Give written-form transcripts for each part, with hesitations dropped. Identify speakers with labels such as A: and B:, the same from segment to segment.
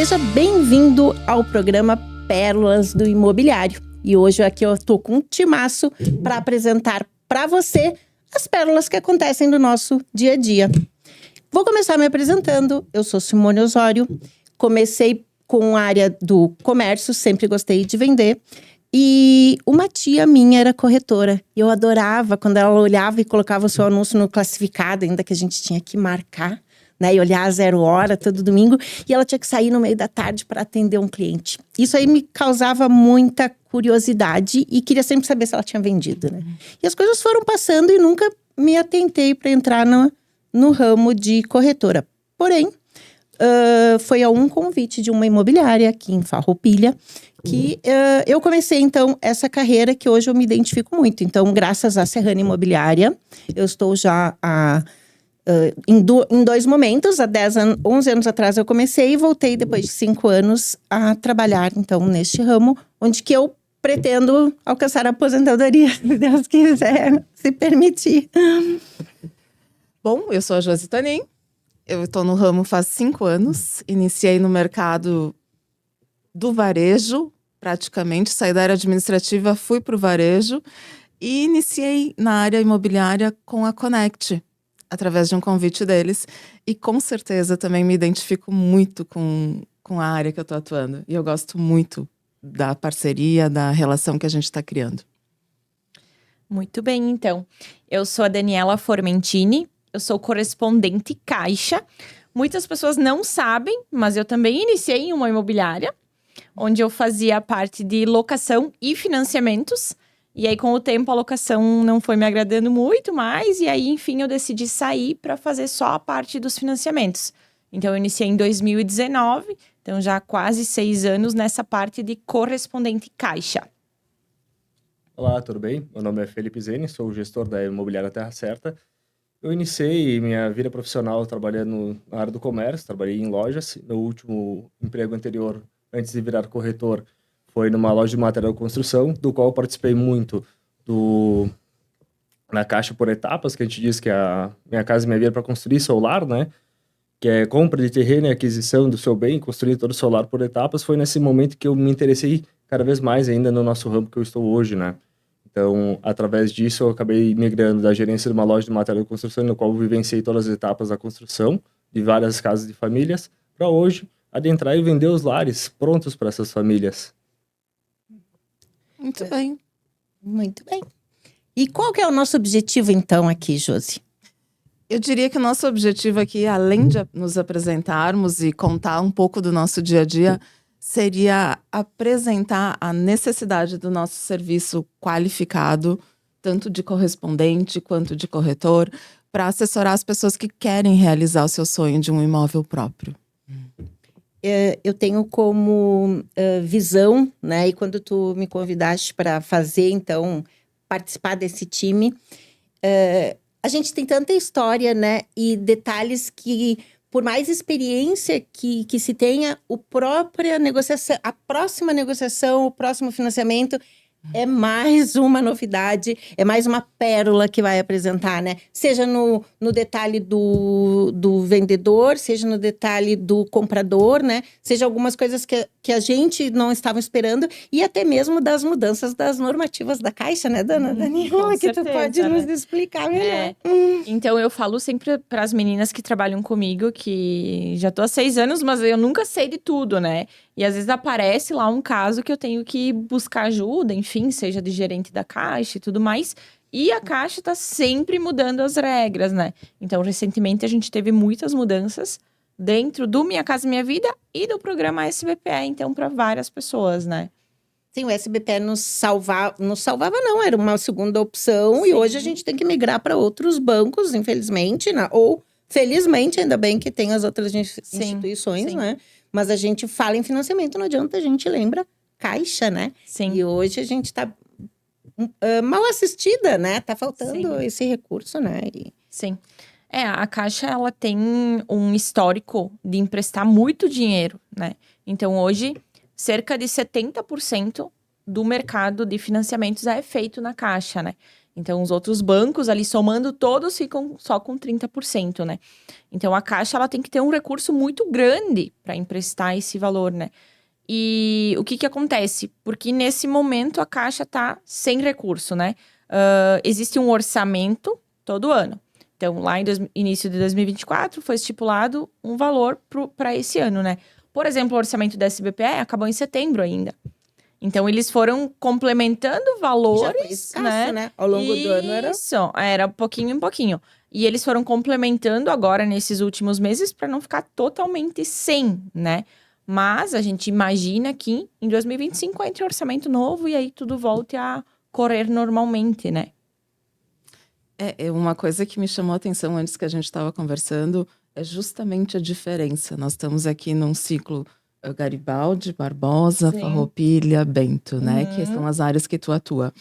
A: Seja bem-vindo ao programa Pérolas do Imobiliário. E hoje aqui eu tô com um timaço para apresentar para você as pérolas que acontecem no nosso dia a dia. Vou começar me apresentando. Eu sou Simone Osório. Comecei com a área do comércio, sempre gostei de vender. E uma tia minha era corretora. E eu adorava quando ela olhava e colocava o seu anúncio no classificado, ainda que a gente tinha que marcar, né, e olhar a 0 hora todo domingo, e ela tinha que sair no meio da tarde para atender um cliente. Isso aí me causava muita curiosidade e queria sempre saber se ela tinha vendido, né? E as coisas foram passando e nunca me atentei para entrar no ramo de corretora. Porém, foi a um convite de uma imobiliária aqui em Farroupilha que eu comecei, então, essa carreira que hoje eu me identifico muito. Então, graças à Serrana Imobiliária, eu estou já em 2 momentos. Há 11 anos atrás eu comecei e voltei depois de 5 anos a trabalhar, então, neste ramo, onde que eu pretendo alcançar a aposentadoria, se Deus quiser, se permitir.
B: Bom, eu sou a Josi Tonin, eu estou no ramo faz 5 anos, iniciei no mercado do varejo, praticamente, saí da área administrativa, fui para o varejo e iniciei na área imobiliária com a Connect, através de um convite deles, e com certeza também me identifico muito com a área que eu estou atuando, e eu gosto muito da parceria, da relação que a gente está criando.
C: Muito bem, então. Eu sou a Daniela Formentini, eu sou correspondente Caixa. Muitas pessoas não sabem, mas eu também iniciei em uma imobiliária, onde eu fazia parte de locação e financiamentos. E aí, com o tempo, a locação não foi me agradando muito mais. E aí, enfim, eu decidi sair para fazer só a parte dos financiamentos. Então, eu iniciei em 2019, então já há quase 6 anos nessa parte de correspondente Caixa.
D: Olá, tudo bem? Meu nome é Felipe Zene, sou o gestor da imobiliária Terra Certa. Eu iniciei minha vida profissional trabalhando na área do comércio, trabalhei em lojas. Meu último emprego anterior, antes de virar corretor, foi numa loja de material de construção, do qual eu participei muito na Caixa por Etapas, que a gente diz que é a Minha Casa Minha Vida para construir seu lar, né? Que é compra de terreno e aquisição do seu bem, construir todo o seu lar por etapas. Foi nesse momento que eu me interessei cada vez mais ainda no nosso ramo que eu estou hoje, né? Então, através disso, eu acabei migrando da gerência de uma loja de material de construção, no qual eu vivenciei todas as etapas da construção de várias casas de famílias, para hoje adentrar e vender os lares prontos para essas famílias.
B: Muito bem.
A: Muito bem. E qual que é o nosso objetivo, então, aqui, Josi?
B: Eu diria que o nosso objetivo aqui, além de nos apresentarmos e contar um pouco do nosso dia a dia, seria apresentar a necessidade do nosso serviço qualificado, tanto de correspondente quanto de corretor, para assessorar as pessoas que querem realizar o seu sonho de um imóvel próprio.
A: Eu tenho como visão, né? E quando tu me convidaste para fazer, então, participar desse time, a gente tem tanta história, né? E detalhes que, por mais experiência que se tenha, a próxima negociação, o próximo financiamento é mais uma novidade, é mais uma pérola que vai apresentar, né? Seja no detalhe do vendedor, seja no detalhe do comprador, né? Seja algumas coisas que a gente não estava esperando e até mesmo das mudanças das normativas da Caixa, né, dona Daniela? Que tu pode nos explicar melhor.
C: Então, eu falo sempre para as meninas que trabalham comigo, que já tô há 6 anos, mas eu nunca sei de tudo, né? E às vezes aparece lá um caso que eu tenho que buscar ajuda, enfim, seja de gerente da Caixa e tudo mais. E a Caixa tá sempre mudando as regras, né? Então, recentemente a gente teve muitas mudanças dentro do Minha Casa Minha Vida e do programa SBPE, então, para várias pessoas, né?
A: Sim, o SBPE nos salvava não, era uma segunda opção. Sim. E hoje a gente tem que migrar para outros bancos, infelizmente, né? Ou felizmente, ainda bem que tem as outras instituições, sim. Né? Mas a gente fala em financiamento, não adianta, a gente lembra Caixa, né?
C: Sim.
A: E hoje a gente está mal assistida, né? Tá faltando esse recurso, né?
C: Sim. A Caixa, ela tem um histórico de emprestar muito dinheiro, né? Então, hoje, cerca de 70% do mercado de financiamentos é feito na Caixa, né? Então, os outros bancos ali, somando todos, ficam só com 30%, né? Então, a Caixa, ela tem que ter um recurso muito grande para emprestar esse valor, né? E o que que acontece? Porque nesse momento, a Caixa tá sem recurso, né? Existe um orçamento todo ano. Então, lá em início de 2024, foi estipulado um valor para esse ano, né? Por exemplo, o orçamento da SBPE acabou em setembro ainda. Então, eles foram complementando valores,
A: Já foi escasso, né? Ao longo do ano era...
C: Isso, era pouquinho em pouquinho. E eles foram complementando agora nesses últimos meses para não ficar totalmente sem, né? Mas a gente imagina que em 2025 entre orçamento novo e aí tudo volte a correr normalmente, né?
B: É uma coisa que me chamou a atenção antes que a gente estava conversando, é justamente a diferença. Nós estamos aqui num ciclo Garibaldi, Barbosa,
C: Sim.
B: Farroupilha, Bento, né? Que são as áreas que tu atua.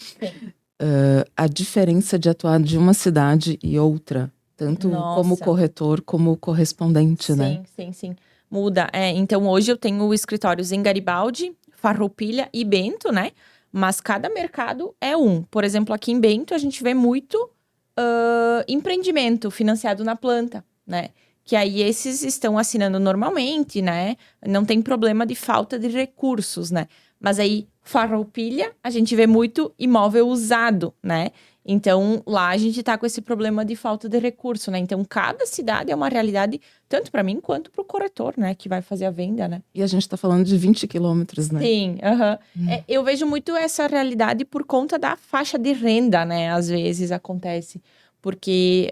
B: A diferença de atuar de uma cidade e outra, tanto como
C: Nossa.
B: corretor como correspondente, né?
C: Sim. Muda. Então, hoje eu tenho escritórios em Garibaldi, Farroupilha e Bento, né? Mas cada mercado é um. Por exemplo, aqui em Bento, a gente vê muito empreendimento financiado na planta, né? Que aí esses estão assinando normalmente, né? Não tem problema de falta de recursos, né? Mas aí, Farroupilha, a gente vê muito imóvel usado, né? Então, lá a gente tá com esse problema de falta de recurso, né? Então, cada cidade é uma realidade, tanto para mim quanto para o corretor, né? Que vai fazer a venda, né?
B: E a gente está falando de 20 quilômetros, né?
C: Sim, eu vejo muito essa realidade por conta da faixa de renda, né? Às vezes acontece. Porque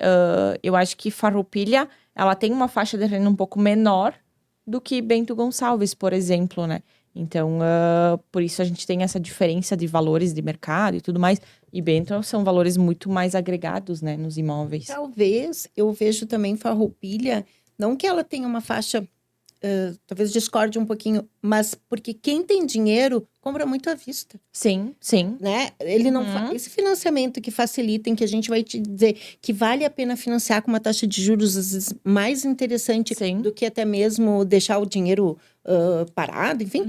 C: eu acho que Farroupilha, ela tem uma faixa de renda um pouco menor do que Bento Gonçalves, por exemplo, né? Então, por isso a gente tem essa diferença de valores de mercado e tudo mais. E Bento são valores muito mais agregados, né? Nos imóveis.
A: Talvez, eu vejo também Farroupilha, não que ela tenha uma faixa, talvez discorde um pouquinho, mas porque quem tem dinheiro compra muito à vista,
C: Sim.
A: né? Ele não esse financiamento que facilita, em que a gente vai te dizer que vale a pena financiar com uma taxa de juros às vezes mais interessante
C: Sim.
A: do que até mesmo deixar o dinheiro parado, enfim.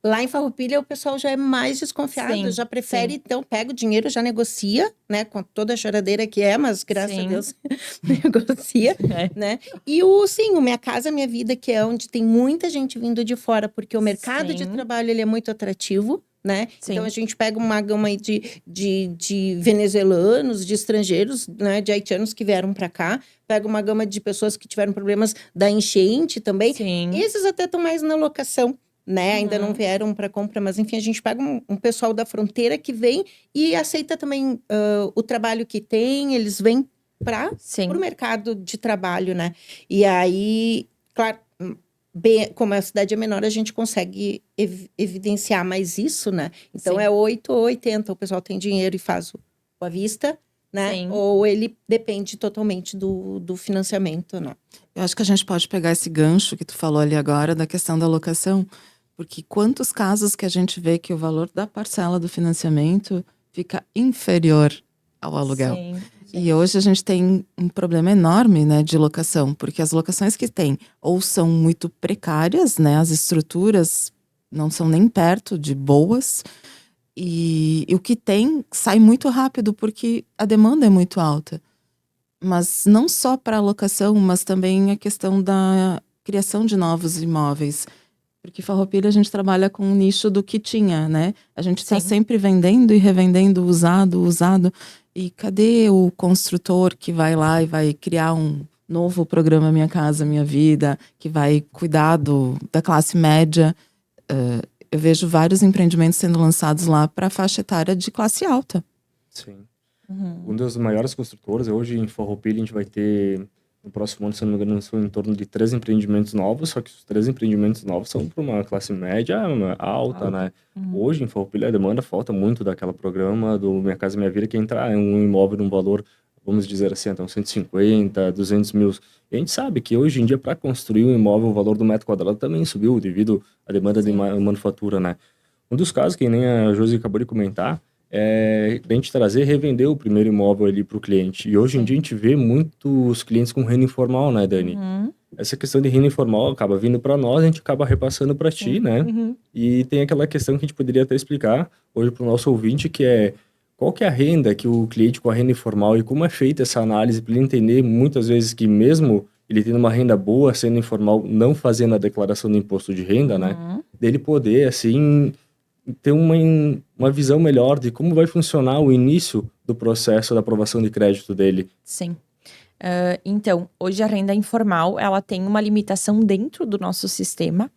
A: Lá em Farroupilha, o pessoal já é mais desconfiado,
C: Sim,
A: já prefere,
C: sim.
A: então, pega o dinheiro, já negocia, né? Com toda a choradeira que é, mas graças
C: Sim.
A: a Deus negocia, né? E o Minha Casa Minha Vida, que é onde tem muita gente vindo de fora, porque o mercado de
C: Sim.
A: trabalho, ele é muito atrativo, né?
C: Sim.
A: Então, a gente pega uma gama aí de venezuelanos, de estrangeiros, né? De haitianos que vieram para cá. Pega uma gama de pessoas que tiveram problemas da enchente também.
C: Sim.
A: Esses até estão mais na locação, né? Ainda não vieram para compra, mas enfim, a gente pega um pessoal da fronteira que vem e aceita também o trabalho que tem, eles vêm para o mercado de trabalho, né? E aí, claro, como a cidade é menor, a gente consegue evidenciar mais isso, né? Então,
C: Sim.
A: é 8 ou 80, o pessoal tem dinheiro e faz o à vista, né?
C: Sim.
A: Ou ele depende totalmente do financiamento, né?
B: Eu acho que a gente pode pegar esse gancho que tu falou ali agora da questão da locação, porque quantos casos que a gente vê que o valor da parcela do financiamento fica inferior ao aluguel.
C: Sim.
B: E hoje a gente tem um problema enorme, né, de locação, porque as locações que tem ou são muito precárias, né, as estruturas não são nem perto de boas, e o que tem sai muito rápido porque a demanda é muito alta. Mas não só para a locação, mas também a questão da criação de novos imóveis. Porque Farroupilha a gente trabalha com um nicho do que tinha, né? A gente está sempre vendendo e revendendo usado. E cadê o construtor que vai lá e vai criar um novo programa Minha Casa Minha Vida, que vai cuidar da classe média? Eu vejo vários empreendimentos sendo lançados lá para a faixa etária de classe alta.
D: Sim. Um dos maiores construtores, hoje em Farroupilha, a gente vai ter, no próximo ano, se não me engano, são em torno de 3 empreendimentos novos, só que os 3 empreendimentos novos são para uma classe média alta, né? Hoje, em Farroupilha, a demanda falta muito daquela programa do Minha Casa Minha Vida, que entrar em um imóvel num valor, vamos dizer assim, até uns 150, 200 mil. E a gente sabe que hoje em dia, para construir um imóvel, o valor do metro quadrado também subiu devido à demanda de manufatura, né? Um dos casos que nem a Josi acabou de comentar, é a gente trazer e revender o primeiro imóvel ali para o cliente. E hoje em dia a gente vê muitos clientes com renda informal, né, Dani? Essa questão de renda informal acaba vindo para nós, a gente acaba repassando para ti, né? E tem aquela questão que a gente poderia até explicar hoje para o nosso ouvinte, que é qual que é a renda que o cliente com a renda informal e como é feita essa análise para ele entender muitas vezes que mesmo ele tendo uma renda boa, sendo informal, não fazendo a declaração do imposto de renda, né? Dele poder, assim, ter uma visão melhor de como vai funcionar o início do processo da aprovação de crédito dele.
C: Sim. Então, hoje a renda informal, ela tem uma limitação dentro do nosso sistema,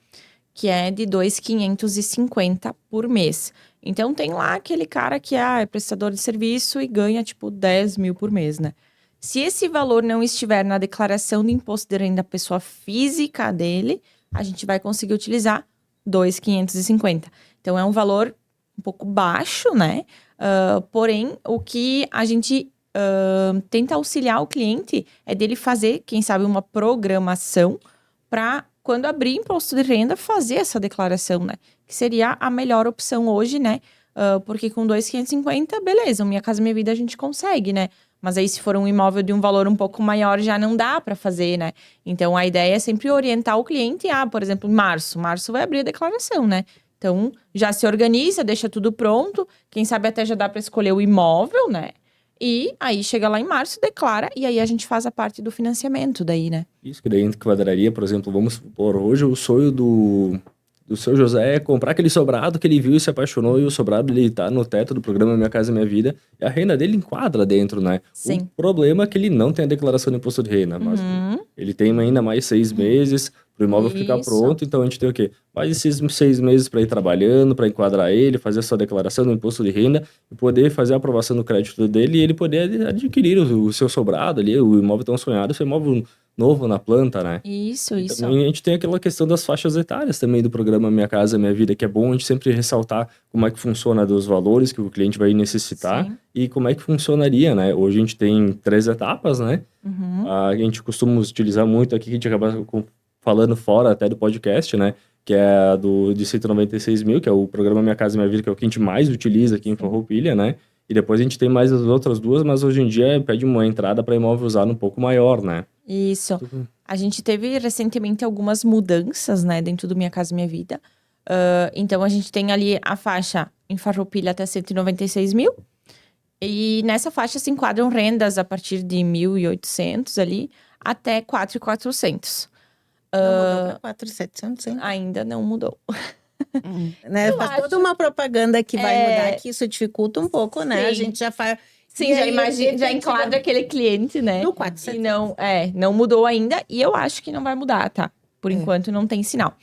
C: que é de 2.550 por mês. Então, tem lá aquele cara que é prestador de serviço e ganha, tipo, 10 mil por mês, né? Se esse valor não estiver na declaração de imposto de renda da pessoa física dele, a gente vai conseguir utilizar 2.550. Então, é um valor um pouco baixo, né? Porém, o que a gente tenta auxiliar o cliente é dele fazer, quem sabe, uma programação para, quando abrir imposto de renda, fazer essa declaração, né? Que seria a melhor opção hoje, né? Porque com 2.550, beleza, Minha Casa Minha Vida a gente consegue, né? Mas aí, se for um imóvel de um valor um pouco maior, já não dá para fazer, né? Então, a ideia é sempre orientar o cliente por exemplo, em março vai abrir a declaração, né? Então, já se organiza, deixa tudo pronto. Quem sabe até já dá para escolher o imóvel, né? E aí, chega lá em março, declara. E aí, a gente faz a parte do financiamento daí, né?
D: Isso que daí enquadraria, por exemplo, vamos supor, hoje o sonho do seu José é comprar aquele sobrado que ele viu e se apaixonou, e o sobrado ele tá no teto do programa Minha Casa Minha Vida, e a renda dele enquadra dentro, né?
C: Sim.
D: O problema é que ele não tem a declaração de imposto de renda, mas ele tem ainda mais 6 meses pro imóvel ficar pronto, então a gente tem o quê? Mais esses 6 meses para ir trabalhando, para enquadrar ele, fazer a sua declaração do imposto de renda, e poder fazer a aprovação do crédito dele, e ele poder adquirir o seu sobrado ali, o imóvel tão sonhado, o seu imóvel novo na planta, né?
C: Isso.
D: Também a gente tem aquela questão das faixas etárias também do programa Minha Casa Minha Vida, que é bom a gente sempre ressaltar como é que funciona dos valores que o cliente vai necessitar.
C: Sim.
D: E como é que funcionaria, né? Hoje a gente tem 3 etapas, né? A gente costuma utilizar muito aqui, que a gente acaba falando fora até do podcast, né? Que é a de 196 mil, que é o programa Minha Casa Minha Vida, que é o que a gente mais utiliza aqui em Farroupilha, né? E depois a gente tem mais as outras duas, mas hoje em dia pede uma entrada para imóvel usado um pouco maior, né?
C: Isso. A gente teve recentemente algumas mudanças, né, dentro do Minha Casa Minha Vida. Então, a gente tem ali a faixa em Farroupilha até 196 mil. E nessa faixa se enquadram rendas a partir de 1.800 ali até 4.400.
A: Não mudou para 4.700, hein?
C: Ainda não mudou.
A: Né? Faz
C: acho.
A: toda uma propaganda que vai mudar, que isso dificulta um pouco, né?
C: Sim.
A: A gente já faz...
C: Sim,
A: E
C: já
A: aí,
C: imagina, já
A: de repente,
C: enquadra aquele cliente, né?
A: No 4.700.
C: E não mudou ainda. E eu acho que não vai mudar, tá? Por enquanto não tem sinal.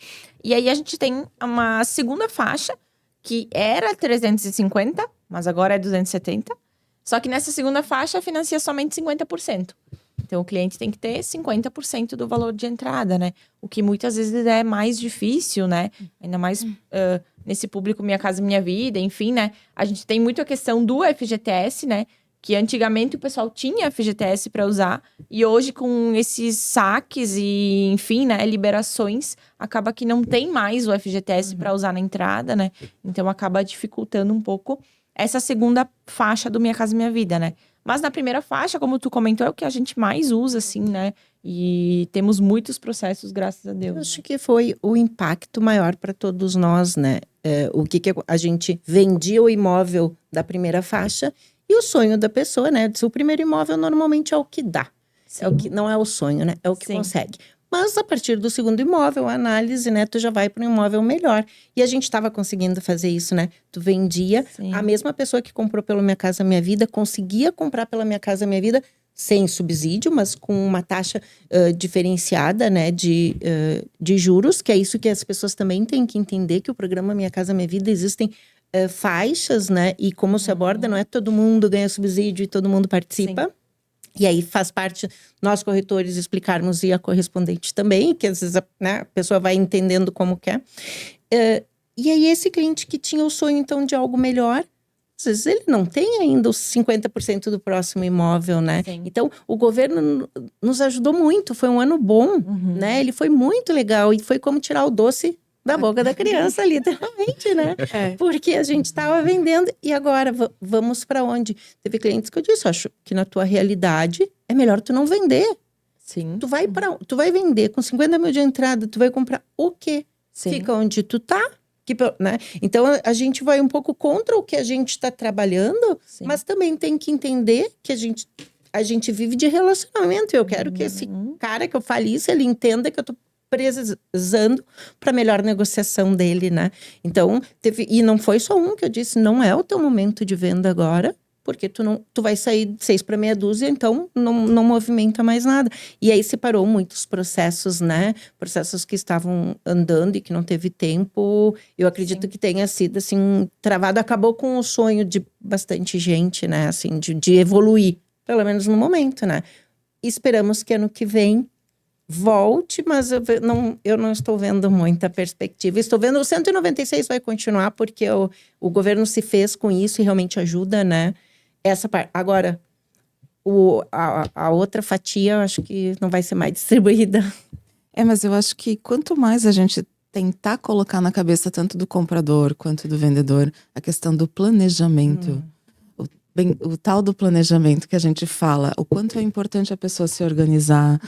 C: E aí a gente tem uma segunda faixa, que era 350, mas agora é 270. Só que nessa segunda faixa financia somente 50%. Então o cliente tem que ter 50% do valor de entrada, né? O que muitas vezes é mais difícil, né? Ainda mais nesse público Minha Casa Minha Vida, enfim, né? A gente tem muito a questão do FGTS, né? Que antigamente o pessoal tinha FGTS para usar, e hoje com esses saques e, enfim, né, liberações, acaba que não tem mais o FGTS para usar na entrada, né? Então acaba dificultando um pouco essa segunda faixa do Minha Casa Minha Vida, né? Mas na primeira faixa, como tu comentou, é o que a gente mais usa, assim, né? E temos muitos processos, graças a Deus.
A: Eu acho que foi o impacto maior para todos nós, né? O que a gente vendia o imóvel da primeira faixa e o sonho da pessoa, né? O primeiro imóvel normalmente é o que dá.
C: Sim.
A: É o que, não é o sonho, né? É o que
C: Sim.
A: consegue. Mas a partir do segundo imóvel, a análise, né? Tu já vai para um imóvel melhor. E a gente estava conseguindo fazer isso, né? Tu vendia,
C: Sim.
A: a mesma pessoa que comprou pelo Minha Casa Minha Vida conseguia comprar pela Minha Casa Minha Vida sem subsídio, mas com uma taxa diferenciada, né? De juros, que é isso que as pessoas também têm que entender, que o programa Minha Casa Minha Vida existem faixas, né? E como se aborda, não é todo mundo ganha subsídio e todo mundo participa.
C: Sim.
A: E aí faz parte nós corretores explicarmos e a correspondente também, que às vezes a pessoa vai entendendo como quer. E aí esse cliente que tinha o sonho então de algo melhor, às vezes ele não tem ainda os 50% do próximo imóvel, né?
C: Sim.
A: Então o governo nos ajudou muito, foi um ano bom, né? Ele foi muito legal e foi como tirar o doce da boca da criança, literalmente, né? Porque a gente estava vendendo e agora vamos para onde? Teve clientes que eu disse, acho que na tua realidade é melhor tu não vender.
C: Sim.
A: Tu vai vender com 50 mil de entrada, tu vai comprar o quê?
C: Sim.
A: Fica onde tu tá, né? Então, a gente vai um pouco contra o que a gente está trabalhando,
C: Sim.
A: mas também tem que entender que a gente vive de relacionamento. Eu quero que esse cara que eu fale isso, ele entenda que eu tô precisando para melhor negociação dele, né? Então, e não foi só um que eu disse, não é o teu momento de venda agora, porque tu vai sair de 6 para meia dúzia, então não movimenta mais nada. E aí separou muitos processos, né? Processos que estavam andando e que não teve tempo. Eu acredito que tenha sido, assim, travado. Acabou com o sonho de bastante gente, né? Assim, de evoluir, pelo menos no momento, né? Esperamos que ano que vem volte, mas eu não estou vendo muita perspectiva. Estou vendo o 196 vai continuar, porque o governo se fez com isso e realmente ajuda, né? Essa parte. Agora, a outra fatia, eu acho que não vai ser mais distribuída.
B: Mas eu acho que quanto mais a gente tentar colocar na cabeça tanto do comprador quanto do vendedor a questão do planejamento, o tal do planejamento que a gente fala, o quanto é importante a pessoa se organizar.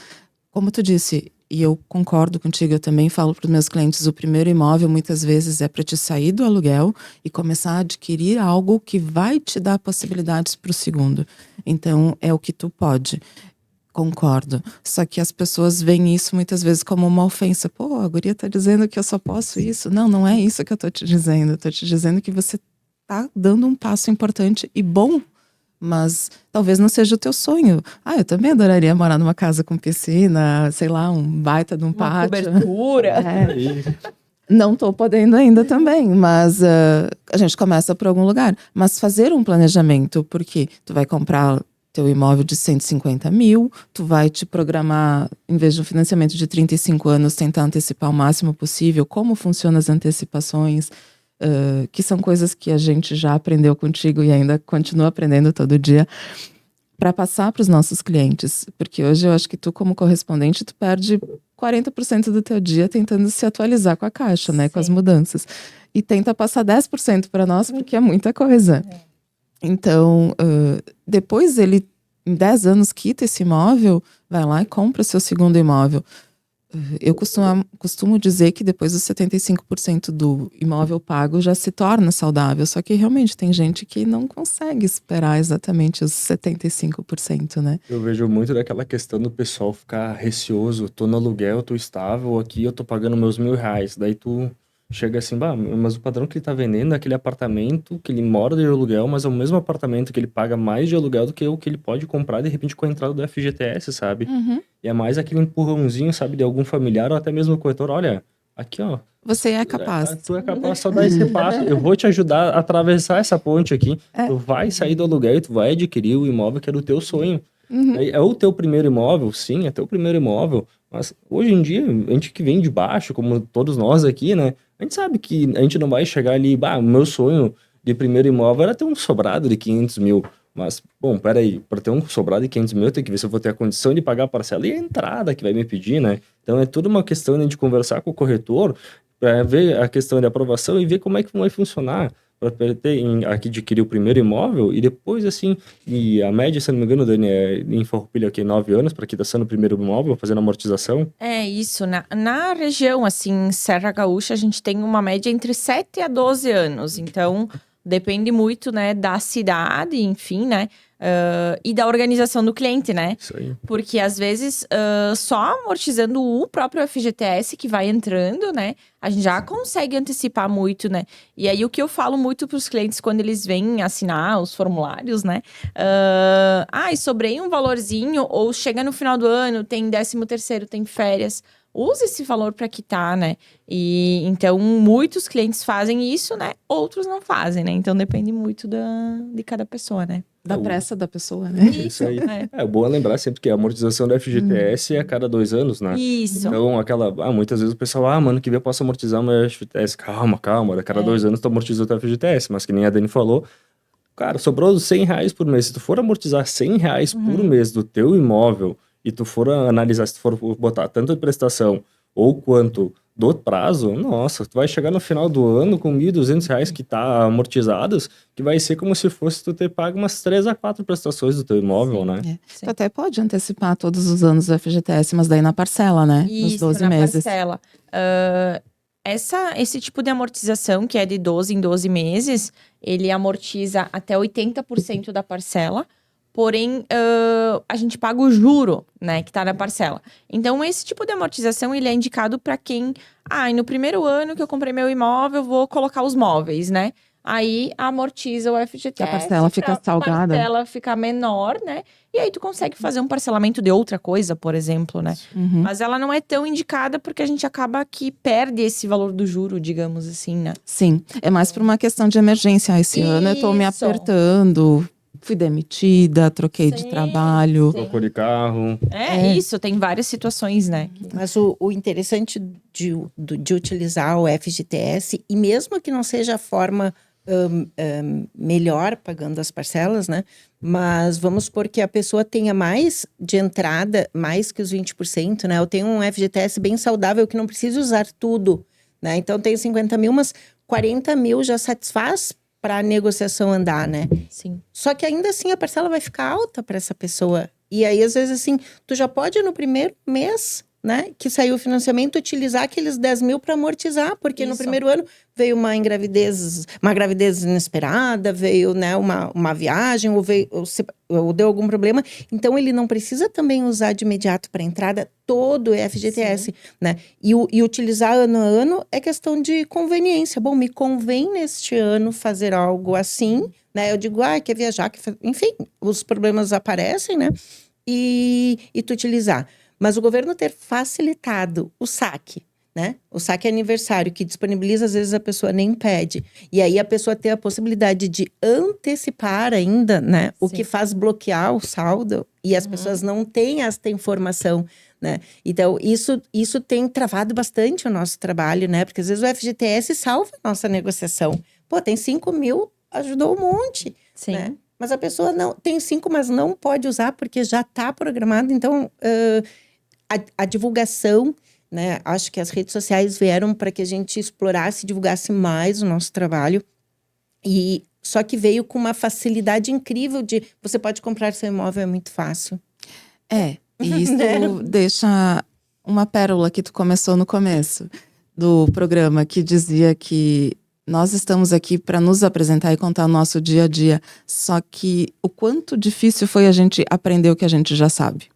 B: Como tu disse, e eu concordo contigo, eu também falo para os meus clientes, o primeiro imóvel muitas vezes é para te sair do aluguel e começar a adquirir algo que vai te dar possibilidades para o segundo. Então, é o que tu pode. Concordo. Só que as pessoas veem isso muitas vezes como uma ofensa. Pô, a guria tá dizendo que eu só posso isso. Não, não é isso que eu tô te dizendo. Eu tô te dizendo que você tá dando um passo importante e bom, mas talvez não seja o teu sonho. Eu também adoraria morar numa casa com piscina, sei lá, um baita de um pátio.
C: Cobertura.
B: Não tô podendo ainda também, mas a gente começa por algum lugar. Mas fazer um planejamento, porque tu vai comprar teu imóvel de 150 mil, tu vai te programar, em vez de um financiamento de 35 anos, tentar antecipar o máximo possível, como funcionam as antecipações, que são coisas que a gente já aprendeu contigo e ainda continua aprendendo todo dia, para passar para os nossos clientes. Porque hoje eu acho que tu, como correspondente, tu perde 40% do teu dia tentando se atualizar com a caixa, né? Com as mudanças. E tenta passar 10% para nós, porque é muita coisa. Então, depois ele, em 10 anos, quita esse imóvel, vai lá e compra seu segundo imóvel. Eu costumo dizer que depois dos 75% do imóvel pago já se torna saudável, só que realmente tem gente que não consegue esperar exatamente os 75%, né?
D: Eu vejo muito daquela questão do pessoal ficar receoso, tô no aluguel, tô estável, aqui eu tô pagando meus R$1.000, daí tu chega assim, mas o padrão que ele tá vendendo é aquele apartamento que ele mora de aluguel, mas é o mesmo apartamento que ele paga mais de aluguel do que o que ele pode comprar, de repente, com a entrada do FGTS, sabe? E é mais aquele empurrãozinho, sabe, de algum familiar ou até mesmo o corretor, olha, aqui, ó.
B: Você é capaz.
D: Tu é capaz, só dar esse passo, eu vou te ajudar a atravessar essa ponte aqui, tu vai sair do aluguel e tu vai adquirir o imóvel que era o teu sonho. É o teu primeiro imóvel, sim, é teu primeiro imóvel, mas hoje em dia, a gente que vem de baixo, como todos nós aqui, né, a gente sabe que a gente não vai chegar ali, o meu sonho de primeiro imóvel era ter um sobrado de 500 mil, mas, bom, peraí, para ter um sobrado de 500 mil, eu tenho que ver se eu vou ter a condição de pagar a parcela e a entrada que vai me pedir, né, então é tudo uma questão, né, de conversar com o corretor, para ver a questão de aprovação e ver como é que vai funcionar, para aqui adquirir o primeiro imóvel e depois, assim, e a média, se não me engano, Dani, em Farroupilha aqui, 9 anos para quitação no primeiro imóvel, fazendo amortização.
C: É isso, na região, assim, Serra Gaúcha, a gente tem uma média entre 7 a 12 anos, então depende muito, né, da cidade, enfim, né, e da organização do cliente, né?
D: Isso aí.
C: Porque às vezes, só amortizando o próprio FGTS que vai entrando, né, a gente já consegue antecipar muito, né? E aí o que eu falo muito para os clientes quando eles vêm assinar os formulários, né? Sobrei um valorzinho, ou chega no final do ano, tem 13º, tem férias. Use esse valor para quitar, né? E então muitos clientes fazem isso, né? Outros não fazem, né? Então depende muito de cada pessoa, né?
B: Da pressa da pessoa, né?
D: Isso aí. É bom lembrar sempre que a amortização do FGTS é a cada 2 anos, né?
C: Isso.
D: Então, muitas vezes o pessoal, mano, que vem eu posso amortizar o meu FGTS. Calma, a cada 2 anos tu amortiza o teu FGTS, mas que nem a Dani falou, cara, sobrou R$100 por mês. Se tu for amortizar R$100 por mês do teu imóvel e tu for analisar, se tu for botar tanto de prestação ou quanto do prazo, nossa, tu vai chegar no final do ano com R$1.200 que tá amortizados, que vai ser como se fosse tu ter pago umas 3 a 4 prestações do teu imóvel, né?
B: Tu até pode antecipar todos os anos o FGTS, mas daí na parcela, né?
C: Isso,
B: Nos 12
C: na
B: meses.
C: parcela. Esse tipo de amortização, que é de 12 em 12 meses, ele amortiza até 80% da parcela, porém, a gente paga o juro, né, que tá na parcela. Então, esse tipo de amortização, ele é indicado para quem... no primeiro ano que eu comprei meu imóvel, vou colocar os móveis, né? Aí, amortiza o FGTS.
B: A parcela fica salgada.
C: A parcela fica menor, né? E aí, tu consegue fazer um parcelamento de outra coisa, por exemplo, né?
B: Uhum.
C: Mas ela não é tão indicada porque a gente acaba que perde esse valor do juro, digamos assim, né?
B: Sim, é mais por uma questão de emergência. Esse ano eu tô me
C: Isso.
B: apertando, fui demitida, troquei de
C: Sim,
B: trabalho.
D: Trocou de carro.
C: Isso, tem várias situações, né?
A: Mas o interessante de utilizar o FGTS, e mesmo que não seja a forma melhor pagando as parcelas, né? Mas vamos supor que a pessoa tenha mais de entrada, mais que os 20%, né? Eu tenho um FGTS bem saudável que não precisa usar tudo, né? Então, tenho 50 mil, mas 40 mil já satisfaz para a negociação andar, né?
C: Sim.
A: Só que ainda assim a parcela vai ficar alta para essa pessoa. E aí, às vezes, assim, tu já pode no primeiro mês, né, que saiu o financiamento, utilizar aqueles 10 mil para amortizar, porque no
C: Isso.
A: primeiro ano veio uma gravidez inesperada, veio, né, uma viagem, ou deu algum problema. Então, ele não precisa também usar de imediato para entrada todo o FGTS, né? E utilizar ano a ano é questão de conveniência. Bom, me convém neste ano fazer algo assim, né? Eu digo, quer viajar, enfim, os problemas aparecem, né? E tu utilizar. Mas o governo ter facilitado o saque, né? O saque aniversário, que disponibiliza, às vezes a pessoa nem pede. E aí a pessoa ter a possibilidade de antecipar ainda, né? O
C: Sim.
A: que faz bloquear o saldo. E as pessoas não têm esta informação, né? Então, isso tem travado bastante o nosso trabalho, né? Porque às vezes o FGTS salva a nossa negociação. Pô, tem 5 mil, ajudou um monte,
C: Sim.
A: né? Mas a pessoa não tem 5, mas não pode usar porque já está programado. Então, a divulgação, né? Acho que as redes sociais vieram para que a gente explorasse e divulgasse mais o nosso trabalho. E só que veio com uma facilidade incrível de você pode comprar seu imóvel, é muito fácil.
B: E isso deixa uma pérola que tu começou no começo do programa, que dizia que nós estamos aqui para nos apresentar e contar o nosso dia a dia. Só que o quanto difícil foi a gente aprender o que a gente já sabe.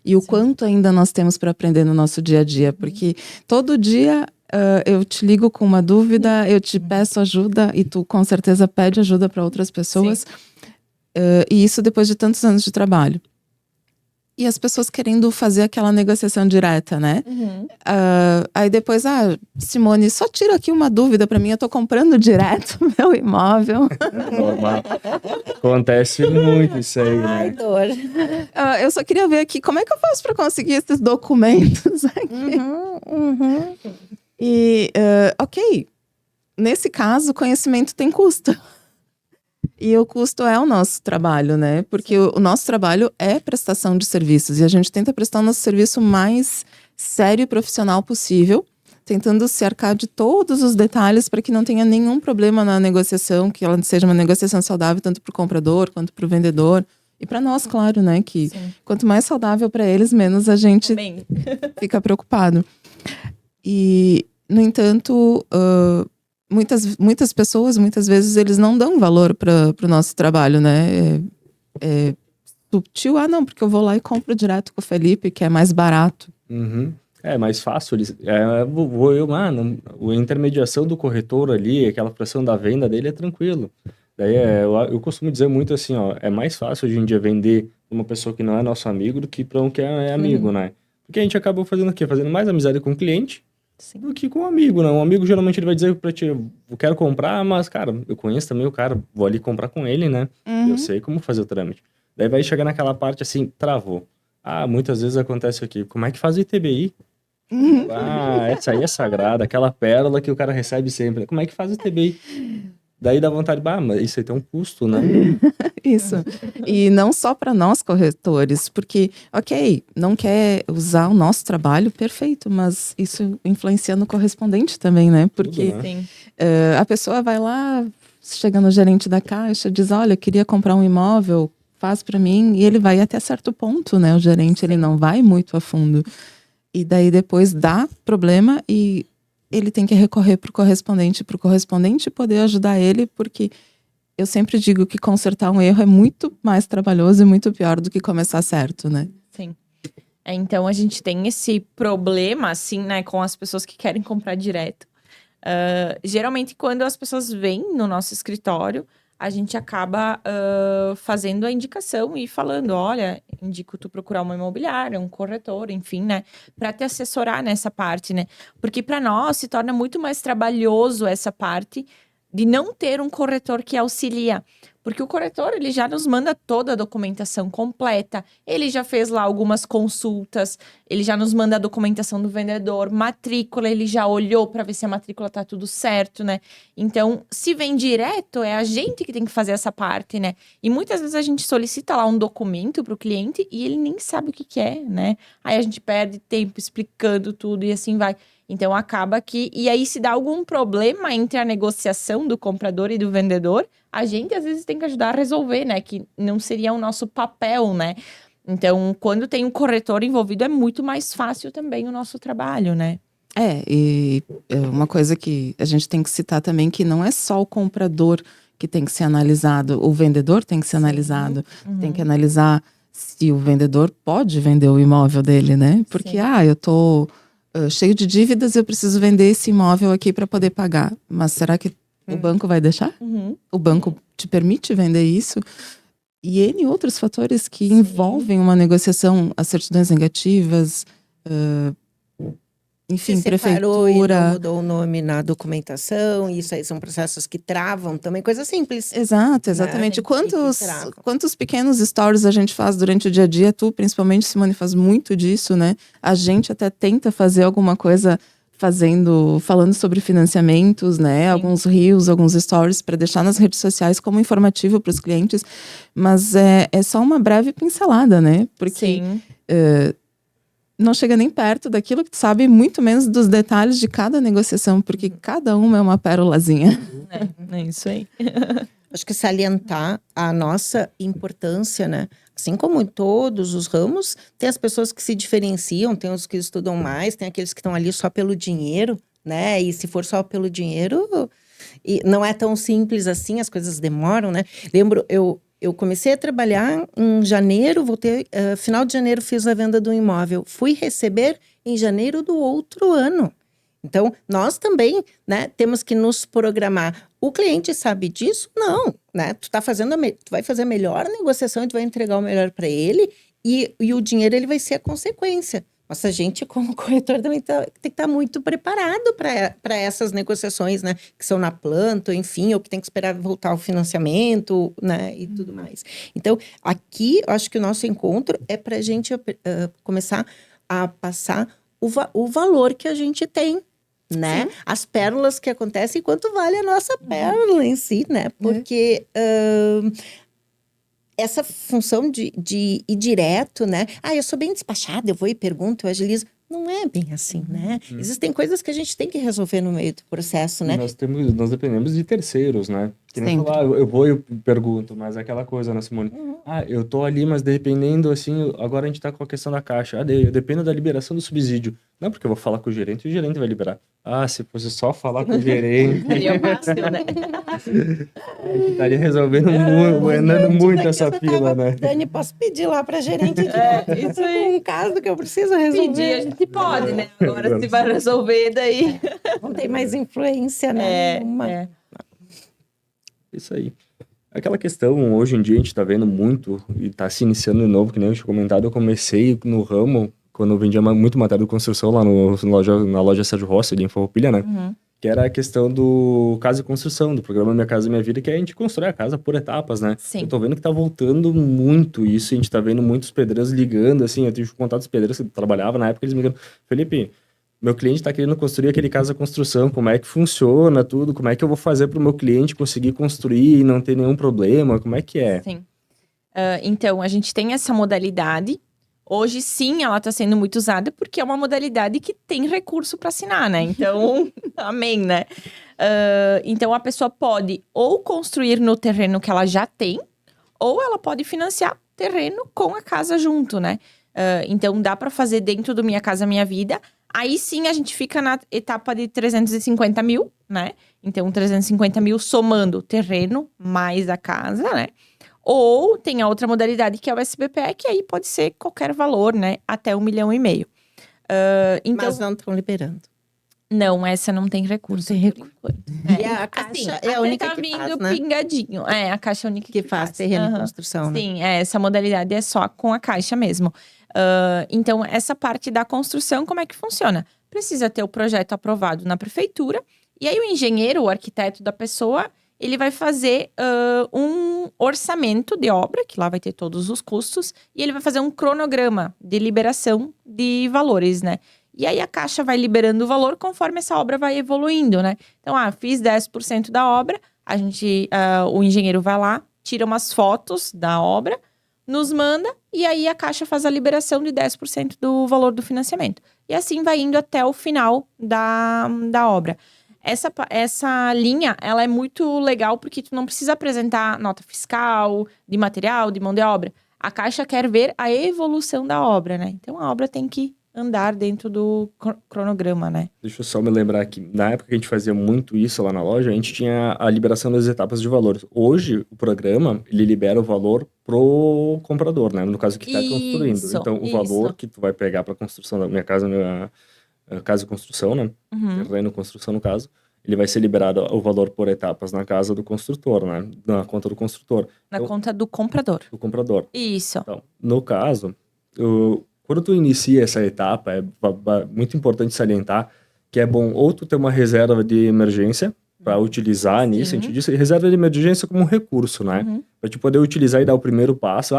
B: E o quanto ainda nós temos para aprender no nosso dia a dia. Porque todo dia eu te ligo com uma dúvida, eu te peço ajuda e tu com certeza pede ajuda para outras pessoas. E isso depois de tantos anos de trabalho. E as pessoas querendo fazer aquela negociação direta, né? Aí depois, Simone, só tira aqui uma dúvida pra mim, eu tô comprando direto meu imóvel.
D: Normal. Acontece muito isso aí,
A: Ai,
D: né?
A: dor.
B: Eu só queria ver aqui, como é que eu faço pra conseguir esses documentos aqui? E, ok, nesse caso, conhecimento tem custo. E o custo é o nosso trabalho, né? Porque o nosso trabalho é prestação de serviços. E a gente tenta prestar o nosso serviço mais sério e profissional possível, tentando se arcar de todos os detalhes para que não tenha nenhum problema na negociação, que ela seja uma negociação saudável tanto para o comprador quanto para o vendedor. E para nós, claro, né? Que quanto mais saudável para eles, menos a gente fica preocupado. E, no entanto... Muitas pessoas, muitas vezes, eles não dão valor para o nosso trabalho, né? É subtil, não, porque eu vou lá e compro direto com o Felipe, que é mais barato.
D: Uhum. É mais fácil. A intermediação do corretor ali, aquela fração da venda dele é tranquilo. Daí eu costumo dizer muito assim, é mais fácil hoje em dia vender uma pessoa que não é nosso amigo do que para um que é amigo, né? Porque a gente acabou fazendo o quê? Fazendo mais amizade com o cliente do que com um amigo, né? Um amigo geralmente ele vai dizer pra ti, eu quero comprar, mas, cara, eu conheço também o cara, vou ali comprar com ele, né? Eu sei como fazer o trâmite. Daí vai chegar naquela parte assim, travou. Muitas vezes acontece aqui, como é que faz o ITBI? Essa aí é sagrada, aquela pérola que o cara recebe sempre. Como é que faz o ITBI? Daí dá vontade, mas isso aí tem um custo, né?
B: Isso. E não só para nós corretores, porque, ok, não quer usar o nosso trabalho, perfeito, mas isso influencia no correspondente também, né? Porque
D: Tudo, né?
B: a pessoa vai lá, chega no gerente da caixa, diz, olha, eu queria comprar um imóvel, faz para mim, e ele vai até certo ponto, né? O gerente, ele não vai muito a fundo. E daí depois dá problema e ele tem que recorrer para o correspondente poder ajudar ele, porque eu sempre digo que consertar um erro é muito mais trabalhoso e muito pior do que começar certo, né?
C: Sim. Então, a gente tem esse problema, assim, né, com as pessoas que querem comprar direto. Geralmente, quando as pessoas vêm no nosso escritório, a gente acaba fazendo a indicação e falando, olha, indico tu procurar uma imobiliária, um corretor, enfim, né? Para te assessorar nessa parte, né? Porque para nós se torna muito mais trabalhoso essa parte de não ter um corretor que auxilia. Porque o corretor, ele já nos manda toda a documentação completa, ele já fez lá algumas consultas, ele já nos manda a documentação do vendedor, matrícula, ele já olhou para ver se a matrícula tá tudo certo, né? Então, se vem direto, é a gente que tem que fazer essa parte, né? E muitas vezes a gente solicita lá um documento pro cliente e ele nem sabe o que que é, né? Aí a gente perde tempo explicando tudo e assim vai. Então, acaba que... E aí, se dá algum problema entre a negociação do comprador e do vendedor, a gente, às vezes, tem que ajudar a resolver, né? Que não seria o nosso papel, né? Então, quando tem um corretor envolvido, é muito mais fácil também o nosso trabalho, né?
B: E uma coisa que a gente tem que citar também, que não é só o comprador que tem que ser analisado, o vendedor tem que ser analisado. Tem que analisar se o vendedor pode vender o imóvel dele, né? Porque, eu tô... cheio de dívidas, eu preciso vender esse imóvel aqui para poder pagar. Mas será que o banco vai deixar? O banco te permite vender isso? E N outros fatores que envolvem uma negociação, as certidões negativas, enfim,
A: se separou e
B: prefeitura.
A: não mudou o nome na documentação, isso aí são processos que travam também, coisa simples.
B: Exato, exatamente.
A: Né?
B: Quantos pequenos stories a gente faz durante o dia a dia? Tu, principalmente, Simone, faz muito disso, né? A gente até tenta fazer alguma coisa falando sobre financiamentos, né? Sim. Alguns reels, alguns stories para deixar nas redes sociais como informativo para os clientes, mas é só uma breve pincelada, né? Porque não chega nem perto daquilo que tu sabe, muito menos dos detalhes de cada negociação, porque cada uma é uma pérolazinha.
C: É isso aí.
A: Acho que salientar a nossa importância, né? Assim como em todos os ramos, tem as pessoas que se diferenciam, tem os que estudam mais, tem aqueles que estão ali só pelo dinheiro, né? E se for só pelo dinheiro, não é tão simples assim, as coisas demoram, né? Lembro, eu comecei a trabalhar em janeiro, final de janeiro fiz a venda do imóvel. Fui receber em janeiro do outro ano. Então, nós também, né, temos que nos programar. O cliente sabe disso? Não, né? Tu vai fazer a melhor negociação, tu vai entregar o melhor para ele e o dinheiro ele vai ser a consequência. Nossa, a gente, como corretor, também tem que estar muito preparado para essas negociações, né? Que são na planta, enfim, ou que tem que esperar voltar o financiamento, né? E tudo mais. Então, aqui, eu acho que o nosso encontro é para a gente começar a passar o valor que a gente tem, né? Sim. As pérolas que acontecem e quanto vale a nossa pérola em si, né? Porque... essa função de ir direto, né? Eu sou bem despachada, eu vou e pergunto, eu agilizo. Não é bem assim, né? Existem coisas que a gente tem que resolver no meio do processo, né?
D: Nós dependemos de terceiros, né? Que nem falar, eu vou e pergunto, mas é aquela coisa, né, Simone? Eu tô ali, mas dependendo, assim, agora a gente tá com a questão da caixa. Eu dependo da liberação do subsídio. Não, porque eu vou falar com o gerente e o gerente vai liberar. Se fosse só falar com o gerente...
C: Seria fácil, né?
D: A gente estaria resolvendo muito essa fila, né?
A: Dani, posso pedir lá pra gerente de
C: isso aí.
A: Um caso que eu preciso resolver.
C: Pedir, a gente pode, né? Agora, se vai resolver, daí...
A: Não tem mais influência, né?
D: Isso aí. Aquela questão, hoje em dia, a gente tá vendo muito, e tá se iniciando de novo, que nem eu tinha comentado, eu comecei no ramo, quando eu vendia muito material de construção lá na loja Sérgio Rossi, ali em Farroupilha, né? Que era a questão do Casa e Construção, do programa Minha Casa Minha Vida, que é a gente constrói a casa por etapas, né?
C: Sim.
D: Eu tô vendo que tá voltando muito isso, a gente tá vendo muitos pedreiros ligando, assim, eu tive contato dos pedreiros que trabalhavam na época, eles me ligando, Felipe, meu cliente tá querendo construir aquele Casa Construção, como é que funciona tudo, como é que eu vou fazer pro meu cliente conseguir construir e não ter nenhum problema, como é que é?
C: Sim. Então, a gente tem essa modalidade. Hoje, sim, ela está sendo muito usada porque é uma modalidade que tem recurso para assinar, né? Então, amém, né? Então, a pessoa pode ou construir no terreno que ela já tem, ou ela pode financiar terreno com a casa junto, né? Então, dá para fazer dentro do Minha Casa Minha Vida. Aí sim a gente fica na etapa de 350 mil, né? Então 350 mil somando o terreno mais a casa, né? Ou tem a outra modalidade que é o SBPE, que aí pode ser qualquer valor, né? Até 1,5 milhão. Então,
A: Mas não estão liberando.
C: não, essa não tem recurso.
A: Não tem recurso.
C: É.
A: E a Caixa
C: Assim,
A: é
C: até
A: a única
C: tá
A: que
C: vindo
A: faz, né?
C: pingadinho. É, a Caixa é a única
A: Que faz terreno em
C: Aham.
A: construção, né?
C: Sim, essa modalidade é só com a Caixa mesmo. Então, essa parte da construção, como é que funciona? Precisa ter o projeto aprovado na prefeitura. E aí, o engenheiro, o arquiteto da pessoa, ele vai fazer um orçamento de obra, que lá vai ter todos os custos. E ele vai fazer um cronograma de liberação de valores, né? E aí, a Caixa vai liberando o valor conforme essa obra vai evoluindo, né? Então, fiz 10% da obra. O engenheiro vai lá, tira umas fotos da obra, nos manda, e aí a Caixa faz a liberação de 10% do valor do financiamento. E assim vai indo até o final da obra. Essa linha, ela é muito legal porque tu não precisa apresentar nota fiscal, de material, de mão de obra. A Caixa quer ver a evolução da obra, né? Então a obra tem que andar dentro do cronograma, né?
D: Deixa eu só me lembrar que na época que a gente fazia muito isso lá na loja, a gente tinha a liberação das etapas de valores. Hoje, o programa, ele libera o valor pro comprador, né? No caso que está construindo.
C: Isso,
D: Então, o
C: isso.
D: valor que tu vai pegar para construção da minha casa, casa de construção, né?
C: Uhum.
D: Terreno construção, no caso, ele vai ser liberado o valor por etapas na casa do construtor, né? Na conta do construtor.
C: Na
D: Então,
C: conta do comprador.
D: do comprador.
C: Isso.
D: Então, no caso, quando tu inicia essa etapa, é muito importante salientar que é bom ou tu ter uma reserva de emergência para utilizar nisso, a gente diz reserva de emergência como um recurso, né?
C: Uhum.
D: Para te poder utilizar e dar o primeiro passo.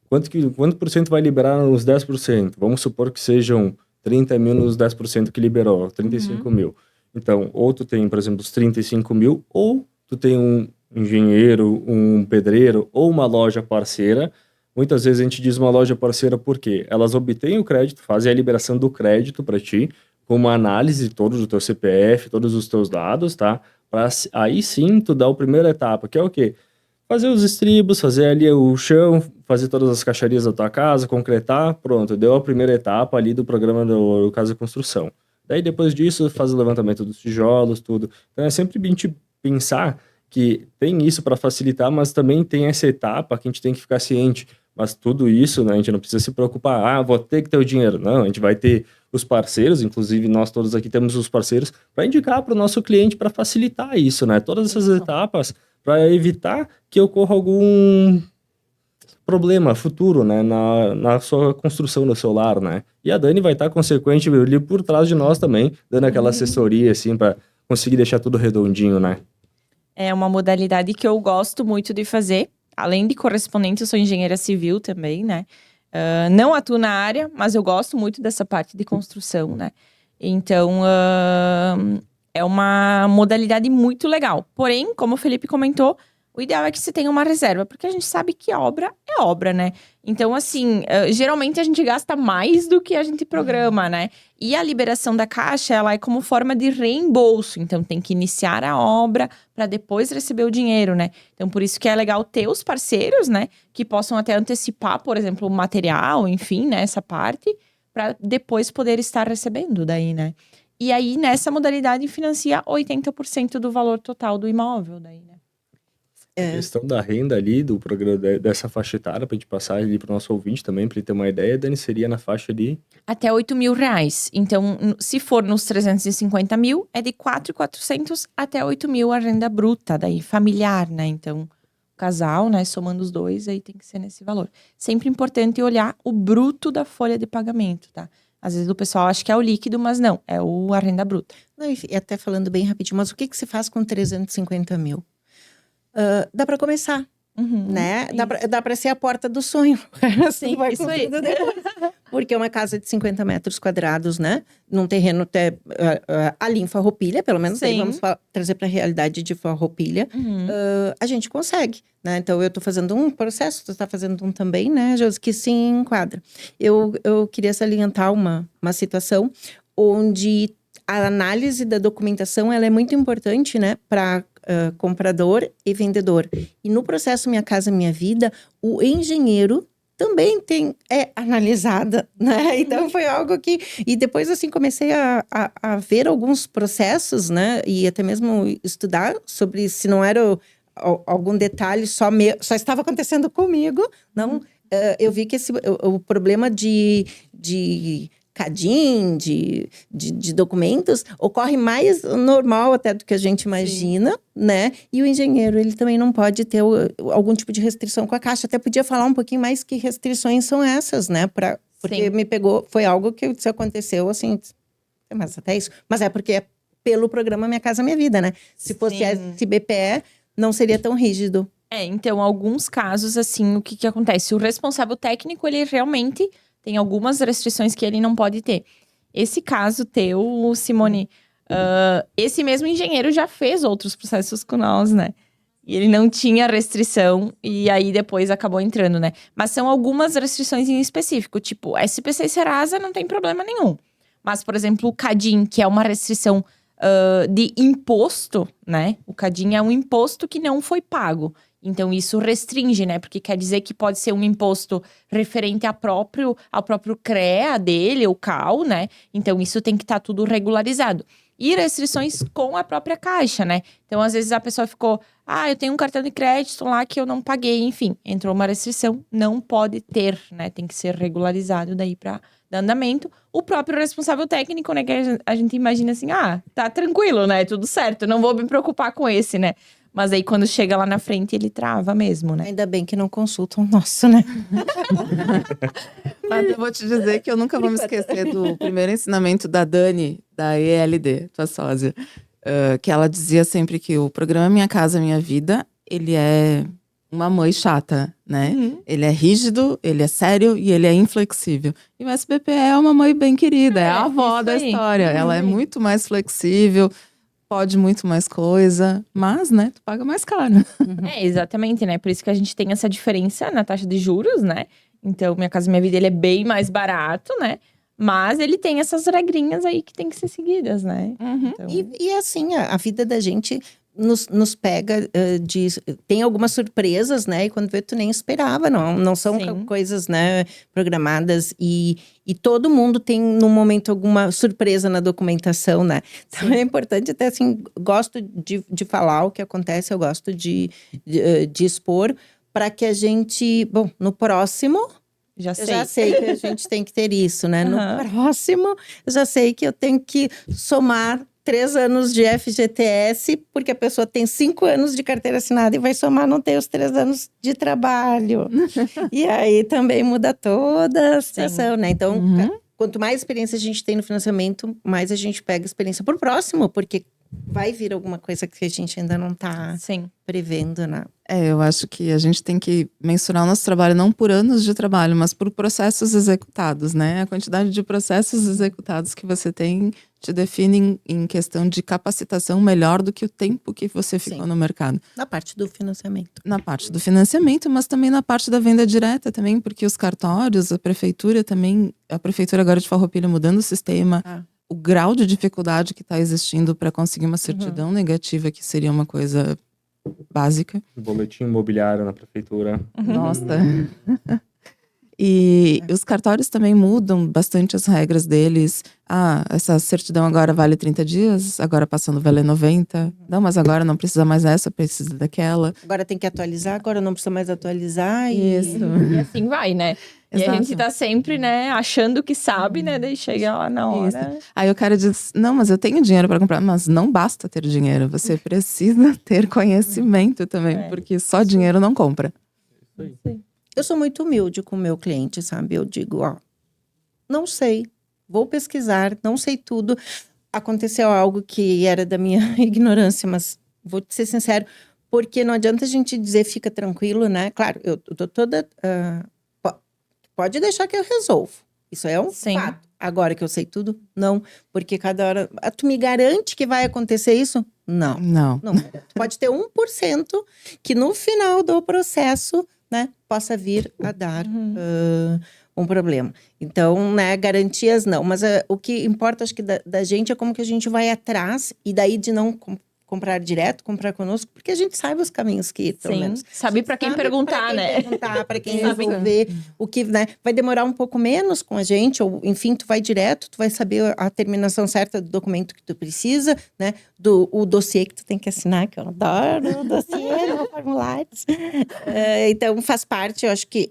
D: Quanto por cento vai liberar nos 10%? Vamos supor que sejam 30 mil nos 10% que liberou, 35 mil. Então, ou tu tem, por exemplo, os 35 mil, ou tu tem um engenheiro, um pedreiro ou uma loja parceira. Muitas vezes a gente diz uma loja parceira porque elas obtêm o crédito, fazem a liberação do crédito para ti, com uma análise toda do teu CPF, todos os teus dados, tá? Para aí sim tu dá a primeira etapa, que é o quê? Fazer os estribos, fazer ali o chão, fazer todas as caixarias da tua casa, concretar, pronto, deu a primeira etapa ali do programa do Casa Construção. Daí depois disso faz o levantamento dos tijolos, tudo. Então é sempre bem pensar que tem isso para facilitar, mas também tem essa etapa que a gente tem que ficar ciente. Mas tudo isso, né, a gente não precisa se preocupar, vou ter que ter o dinheiro. Não, a gente vai ter os parceiros, inclusive nós todos aqui temos os parceiros, para indicar para o nosso cliente para facilitar isso, né? Todas essas etapas para evitar que ocorra algum problema futuro, né, na sua construção do seu lar, né? E a Dani vai estar consequente ali por trás de nós também, dando aquela assessoria, assim, para conseguir deixar tudo redondinho, né?
C: É uma modalidade que eu gosto muito de fazer. Além de correspondente, eu sou engenheira civil também, né? Não atuo na área, mas eu gosto muito dessa parte de construção, né? Então, é uma modalidade muito legal. Porém, como o Felipe comentou, o ideal é que você tenha uma reserva, porque a gente sabe que obra é obra, né? Então, assim, geralmente a gente gasta mais do que a gente programa, né? E a liberação da Caixa, ela é como forma de reembolso. Então, tem que iniciar a obra para depois receber o dinheiro, né? Então, por isso que é legal ter os parceiros, né? Que possam até antecipar, por exemplo, o material, enfim, né? Essa parte, para depois poder estar recebendo daí, né? E aí, nessa modalidade, financia 80% do valor total do imóvel daí, né?
D: A questão da renda ali, do programa dessa faixa etária, pra gente passar ali pro nosso ouvinte também, pra ele ter uma ideia, Dani, seria na faixa de...
C: Até 8 mil reais. Então, se for nos 350 mil, é de 4.400 até 8 mil a renda bruta, daí familiar, né? Então, casal, né, somando os dois, aí tem que ser nesse valor. Sempre importante olhar o bruto da folha de pagamento, tá? Às vezes o pessoal acha que é o líquido, mas não, é a renda bruta.
A: Não, e até falando bem rapidinho, mas o que se faz com 350 mil? Dá para começar, né? Dá para ser a porta do sonho.
C: Sim,
A: vai
C: isso aí.
A: depois. Porque é uma casa de 50 metros quadrados, né? Num terreno até ali em Farroupilha, pelo menos aí
C: Sim.
A: vamos trazer para a realidade de Farroupilha. A gente consegue, né? Então, eu tô fazendo um processo, tu tá fazendo um também, né, Josi, que se enquadra. Eu queria salientar uma situação onde a análise da documentação, ela é muito importante, né, para comprador e vendedor. E no processo Minha Casa Minha Vida, o engenheiro também é analisada, né? Então foi algo que... E depois, assim, comecei a ver alguns processos, né? E até mesmo estudar sobre se não era algum detalhe só estava acontecendo comigo, não... eu vi que o problema de CADIM, de documentos, ocorre mais normal até do que a gente imagina, né? E o engenheiro, ele também não pode ter algum tipo de restrição com a Caixa. Até podia falar um pouquinho mais que restrições são essas, né? Porque me pegou, foi algo que isso aconteceu, assim, mas até isso. Mas é porque é pelo programa Minha Casa Minha Vida, né? Se fosse SBPE, não seria tão rígido.
C: Então, alguns casos, assim, o que acontece? O responsável técnico, ele realmente tem algumas restrições que ele não pode ter. Esse caso teu, Simone, esse mesmo engenheiro já fez outros processos com nós, né? E ele não tinha restrição, e aí depois acabou entrando, né? Mas são algumas restrições em específico, tipo, SPC e Serasa não tem problema nenhum. Mas, por exemplo, o CADIM, que é uma restrição de imposto, né? O CADIM é um imposto que não foi pago. Então, isso restringe, né? Porque quer dizer que pode ser um imposto referente ao próprio CREA dele, o CAL, né? Então, isso tem que estar tudo regularizado. E restrições com a própria Caixa, né? Então, às vezes, a pessoa ficou... eu tenho um cartão de crédito lá que eu não paguei. Enfim, entrou uma restrição. Não pode ter, né? Tem que ser regularizado daí para dar andamento. O próprio responsável técnico, né? Que a gente imagina assim... tá tranquilo, né? Tudo certo. Não vou me preocupar com esse, né? Mas aí, quando chega lá na frente, ele trava mesmo, né?
A: Ainda bem que não consultam o nosso, né?
B: Mas eu vou te dizer que eu nunca vou me esquecer do primeiro ensinamento da Dani, da ELD, tua sósia. Que ela dizia sempre que o programa Minha Casa Minha Vida, ele é uma mãe chata, né? Ele é rígido, ele é sério e ele é inflexível. E o SBPE é uma mãe bem querida, é a avó da história. Ela é muito mais flexível, pode muito mais coisa, mas, né, tu paga mais caro.
C: Exatamente, né? Por isso que a gente tem essa diferença na taxa de juros, né? Então, Minha Casa Minha Vida, ele é bem mais barato, né? Mas ele tem essas regrinhas aí que tem que ser seguidas, né? Então...
A: E assim, a vida da gente nos pega tem algumas surpresas, né? E quando vê, tu nem esperava, não são coisas, né, programadas. E todo mundo tem, no momento, alguma surpresa na documentação, né? Então, é importante até, assim, gosto de falar o que acontece, eu gosto de expor, para que a gente, bom, no próximo...
C: Já
A: sei que a gente tem que ter isso, né? No próximo, eu já sei que eu tenho que somar 3 anos de FGTS, porque a pessoa tem 5 anos de carteira assinada e vai somar, não tem os 3 anos de trabalho. E aí também muda toda a situação, né? Então, quanto mais experiência a gente tem no financiamento, mais a gente pega experiência pro próximo, porque vai vir alguma coisa que a gente ainda não tá prevendo, né?
B: Eu acho que a gente tem que mensurar o nosso trabalho não por anos de trabalho, mas por processos executados, né? A quantidade de processos executados que você tem te define em questão de capacitação melhor do que o tempo que você ficou no mercado.
A: Na parte do financiamento.
B: Na parte do financiamento, mas também na parte da venda direta também, porque os cartórios, a prefeitura agora de Farroupilha mudando o sistema, o grau de dificuldade que está existindo para conseguir uma certidão negativa, que seria uma coisa básica.
D: Boletim imobiliário na prefeitura.
B: Nossa. E os cartórios também mudam bastante as regras deles. Essa certidão agora vale 30 dias, agora passando valer 90. Não, mas agora não precisa mais dessa, precisa daquela.
A: Agora tem que atualizar, agora não precisa mais atualizar.
B: Isso.
C: E assim vai, né?
B: Exato.
C: E a gente tá sempre, né, achando que sabe, né? Daí chega lá na hora.
B: Isso. Aí o cara diz, não, mas eu tenho dinheiro para comprar. Mas não basta ter dinheiro, você precisa ter conhecimento também, porque só dinheiro não compra.
C: Sim.
A: Eu sou muito humilde com o meu cliente, sabe? Eu digo, não sei, vou pesquisar, não sei tudo. Aconteceu algo que era da minha ignorância, mas vou te ser sincero, porque não adianta a gente dizer fica tranquilo, né? Claro, eu tô toda... pode deixar que eu resolvo. Isso é um fato. Agora que eu sei tudo, não. Porque cada hora... Tu me garante que vai acontecer isso? Não. Pode ter 1% que no final do processo, né, possa vir a dar um problema. Então, né, garantias não. Mas o que importa, acho que da gente é como que a gente vai atrás e daí de não comprar direto, comprar conosco, porque a gente sabe os caminhos que ir, pelo
C: Sim,
A: menos.
C: sabe para quem perguntar, né?
A: Para quem
B: Isso.
A: resolver o que, né? Vai demorar um pouco menos com a gente, ou enfim, tu vai direto, tu vai saber a terminação certa do documento que tu precisa, né? O dossiê que tu tem que assinar, que eu adoro o dossiê, não formulários. Então, faz parte, eu acho que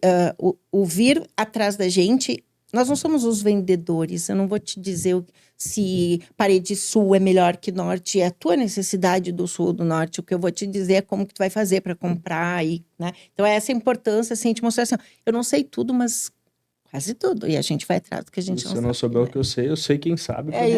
A: o vir atrás da gente, nós não somos os vendedores, eu não vou te dizer se parede sul é melhor que norte, é a tua necessidade do sul ou do norte. O que eu vou te dizer é como que tu vai fazer para comprar, né? Então, é essa a importância, assim, de mostrar assim, eu não sei tudo, mas quase tudo. E a gente vai atrás do que a gente
D: Se
A: não
D: eu
A: sabe.
D: não souber o que eu sei quem sabe.
A: É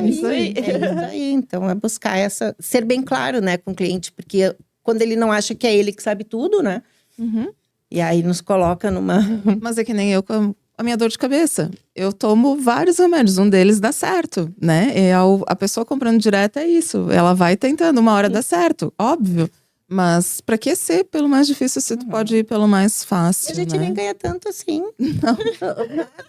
B: isso aí.
A: É isso aí. Então, é buscar ser bem claro, né, com o cliente, porque quando ele não acha que é ele que sabe tudo, né?
B: Uhum.
A: E aí nos coloca numa...
B: Mas é que nem eu com a minha dor de cabeça. Eu tomo vários remédios, um deles dá certo, né? E a pessoa comprando direto é isso. Ela vai tentando, uma hora dá certo, óbvio. Mas pra que ser pelo mais difícil se tu pode ir pelo mais fácil,
A: A gente
B: né?
A: nem ganha tanto assim.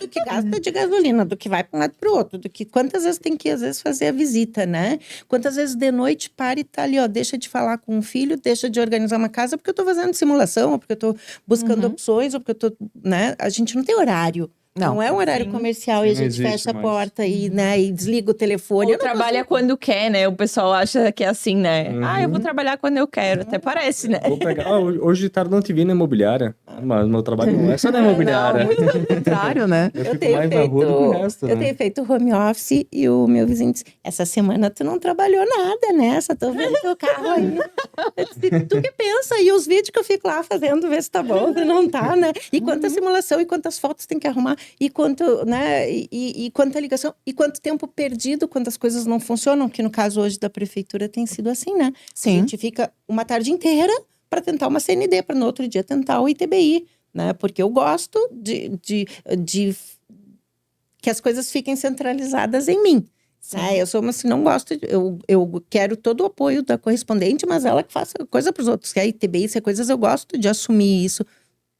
A: Do que gasta de gasolina, do que vai para um lado para o outro, do que quantas vezes tem que, às vezes, fazer a visita, né? Quantas vezes de noite para e tá ali, ó, deixa de falar com o filho, deixa de organizar uma casa porque eu tô fazendo simulação, ou porque eu tô buscando opções, ou porque eu tô, né? A gente não tem horário. Não é um horário
C: Sim.
A: comercial
D: Sim,
A: e a
D: não
A: gente
D: existe
A: fecha a
D: mais.
A: porta e, né, e desliga o telefone.
C: Ou trabalha quando quer, né? O pessoal acha que é assim, né? Ah, eu vou trabalhar quando eu quero. Até parece, né?
D: Vou pegar. Hoje de tarde não te vi na imobiliária. Mas meu trabalho não é só na imobiliária.
B: Não, muito pelo contrário, né?
D: Eu fico mais na rua do que o resto,
A: Eu
D: né?
A: tenho feito home office e o meu vizinho disse, essa semana tu não trabalhou nada, né? Só tô vendo teu carro aí. Eu disse, tu que pensa? E os vídeos que eu fico lá fazendo, ver se tá bom, se não tá, né? E quanta simulação, e quantas fotos tem que arrumar, e quanto, né? E quanta ligação, e quanto tempo perdido, quantas coisas não funcionam, que no caso hoje da prefeitura tem sido assim, né? A
B: Sim.
A: gente fica uma tarde inteira para tentar uma CND, para no outro dia tentar o ITBI, né? Porque eu gosto de que as coisas fiquem centralizadas em mim. Né? Eu sou uma, assim, não gosto, eu quero todo o apoio da correspondente, mas ela que faça coisa para os outros. Que a ITBI, se é coisas, eu gosto de assumir isso.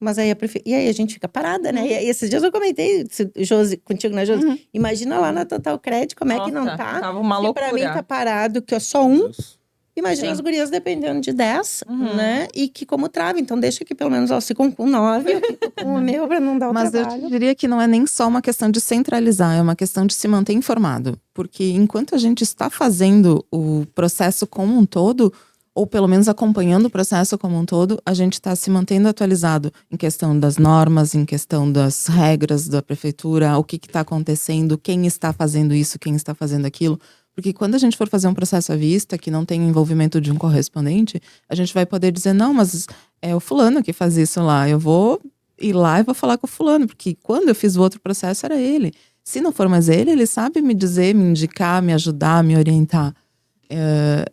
A: Mas aí e aí a gente fica parada, né? E aí, esses dias eu comentei, Josi, contigo, né, Josi? Imagina lá na Total Credit, como é que não
C: Nossa,
A: tá?
C: tava uma
A: Se pra mim
C: loucura.
A: tá parado, que é só um.
D: Deus.
A: Imagina
C: Sim.
A: as gurias dependendo de 10, né? E que como trava. Então, deixa que pelo menos elas ficam com 9, eu fico com o meu pra não dar o
B: Mas eu
A: trabalho.
B: te diria que não é nem só uma questão de centralizar, é uma questão de se manter informado. Porque enquanto a gente está fazendo o processo como um todo, ou pelo menos acompanhando o processo como um todo, a gente está se mantendo atualizado em questão das normas, em questão das regras da prefeitura, o que está acontecendo, quem está fazendo isso, quem está fazendo aquilo. Porque quando a gente for fazer um processo à vista, que não tem envolvimento de um correspondente, a gente vai poder dizer, não, mas é o fulano que faz isso lá, eu vou ir lá e vou falar com o fulano, porque quando eu fiz o outro processo era ele. Se não for mais ele sabe me dizer, me indicar, me ajudar, me orientar.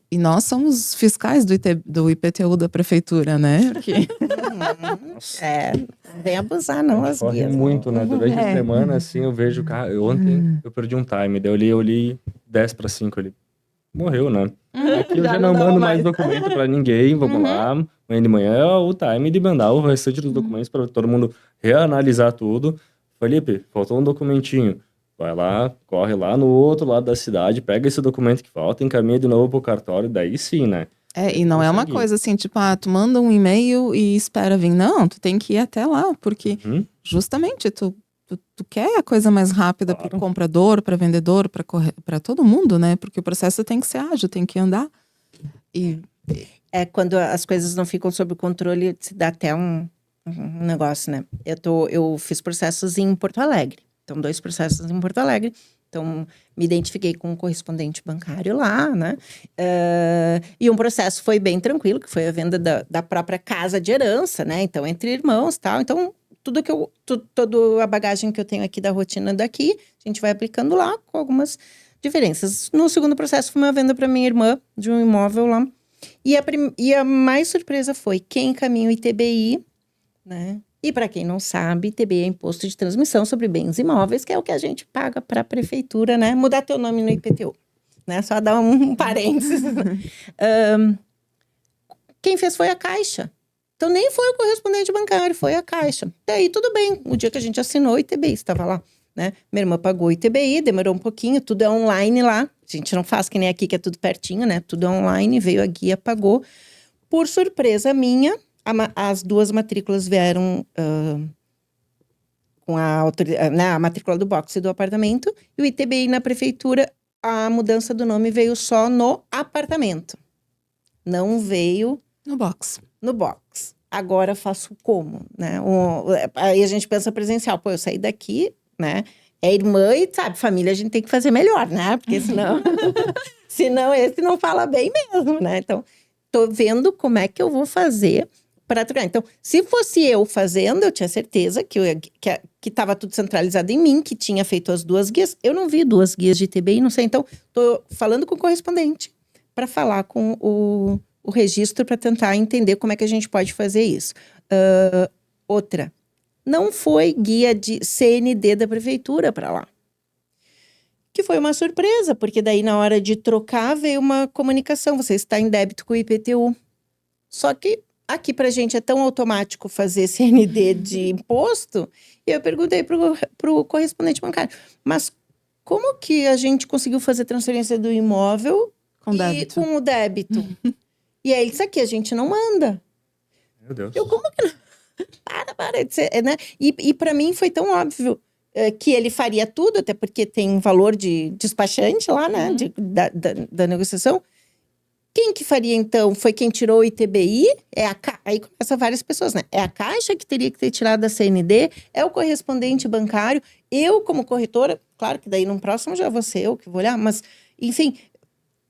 B: E nós somos fiscais do IPTU da prefeitura, né? Porque...
A: Vem abusar, não, as
D: Corre
A: guias.
D: muito, né? Durante a
B: É.
D: semana, assim, eu vejo o carro. Ontem eu perdi um time, daí eu li 10 para 5 ali. Morreu, né? Aqui eu já não
C: não dava
D: mando mais
C: mais.
D: documento para ninguém, vamos lá. Amanhã de manhã é o time de mandar o restante dos documentos para todo mundo reanalisar tudo. Felipe, faltou um documentinho. Vai lá, corre lá no outro lado da cidade, pega esse documento que falta, encaminha de novo pro cartório, daí sim, né?
B: E não é uma
D: Consegue.
B: coisa assim, tipo, tu manda um e-mail e espera vir. Não, tu tem que ir até lá, porque justamente tu quer a coisa mais rápida
D: Claro.
B: para o comprador, para vendedor, para todo mundo, né? Porque o processo tem que ser ágil, tem que andar. E
A: Quando as coisas não ficam sob controle, se dá até um negócio, né? Eu fiz processos em Porto Alegre. Então, 2 processos em Porto Alegre. Então, me identifiquei com um correspondente bancário lá, né? E um processo foi bem tranquilo, que foi a venda da própria casa de herança, né? Então, entre irmãos e tal. Então, toda a bagagem que eu tenho aqui da rotina daqui, a gente vai aplicando lá com algumas diferenças. No segundo processo, foi uma venda para minha irmã de um imóvel lá. E a mais surpresa foi quem encaminha o ITBI, né? E para quem não sabe, ITBI é Imposto de Transmissão sobre Bens Imóveis, que é o que a gente paga para a prefeitura, né? Mudar teu nome no IPTU, né? Só dar um parênteses. Quem fez foi a Caixa. Então, nem foi o correspondente bancário, foi a Caixa. Daí, tudo bem. O dia que a gente assinou, o ITBI estava lá. né? Minha irmã pagou o ITBI, demorou um pouquinho, tudo é online lá. A gente não faz que nem aqui, que é tudo pertinho, né? Tudo é online, veio a guia, pagou. Por surpresa minha, as 2 matrículas vieram com a matrícula do box e do apartamento. E o ITBI na prefeitura, a mudança do nome veio só no apartamento. Não veio
B: No box.
A: no box. Agora faço como, né? Aí a gente pensa presencial. Pô, eu saí daqui, né? É irmã e, sabe, família a gente tem que fazer melhor, né? Porque senão... senão esse não fala bem mesmo, né? Então, tô vendo como é que eu vou fazer para trocar. Então, se fosse eu fazendo, eu tinha certeza que estava tudo centralizado em mim, que tinha feito as 2 guias. Eu não vi 2 guias de ITBI, não sei. Então, tô falando com o correspondente para falar com o registro para tentar entender como é que a gente pode fazer isso. Outra, não foi guia de CND da prefeitura para lá. Que foi uma surpresa, porque daí na hora de trocar veio uma comunicação, você está em débito com o IPTU. Só que aqui pra gente é tão automático fazer CND de imposto, e eu perguntei pro correspondente bancário, mas como que a gente conseguiu fazer transferência do imóvel
B: Com débito.
A: com o débito? E aí, isso aqui a gente não manda.
D: Meu Deus.
A: Eu, como que não? Para, né? E para mim foi tão óbvio que ele faria tudo, até porque tem valor de despachante lá, né? Da negociação. Quem que faria, então? Foi quem tirou o ITBI? Aí começa várias pessoas, né? É a Caixa que teria que ter tirado a CND? É o correspondente bancário? Eu, como corretora, claro que daí no próximo já vou ser eu que vou olhar, mas, enfim,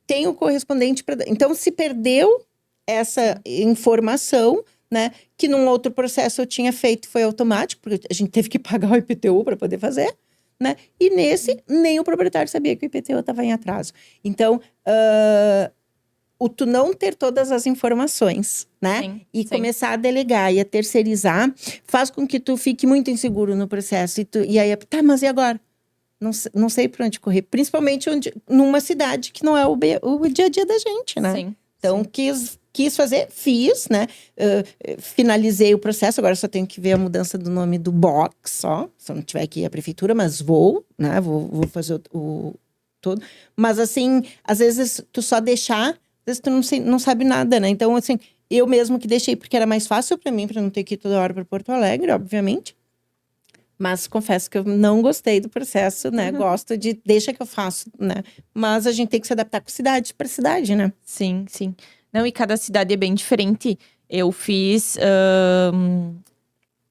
A: tem o correspondente para... Então, se perdeu essa informação, né? Que num outro processo eu tinha feito, foi automático, porque a gente teve que pagar o IPTU para poder fazer, né? E nesse, nem o proprietário sabia que o IPTU estava em atraso. Então, o tu não ter todas as informações, né?
C: Sim,
A: E
C: sim.
A: começar a delegar e a terceirizar, faz com que tu fique muito inseguro no processo. E aí, tá, mas e agora? Não sei por onde correr. Principalmente numa cidade que não é o dia a dia da gente, né?
C: Sim.
A: Então, quis fazer, fiz, né? Finalizei o processo, agora só tenho que ver a mudança do nome do box, só. Se eu não tiver aqui a prefeitura, mas vou, né? Vou fazer o todo. Mas, assim, às vezes, tu só deixar, às vezes tu não sabe nada, né? Então, assim, eu mesmo que deixei, porque era mais fácil para mim, para não ter que ir toda hora para Porto Alegre, obviamente. Mas confesso que eu não gostei do processo, né? Gosto de, deixa que eu faço, né? Mas a gente tem que se adaptar com cidade para cidade, né?
C: Sim, sim. Não, e cada cidade é bem diferente. Eu fiz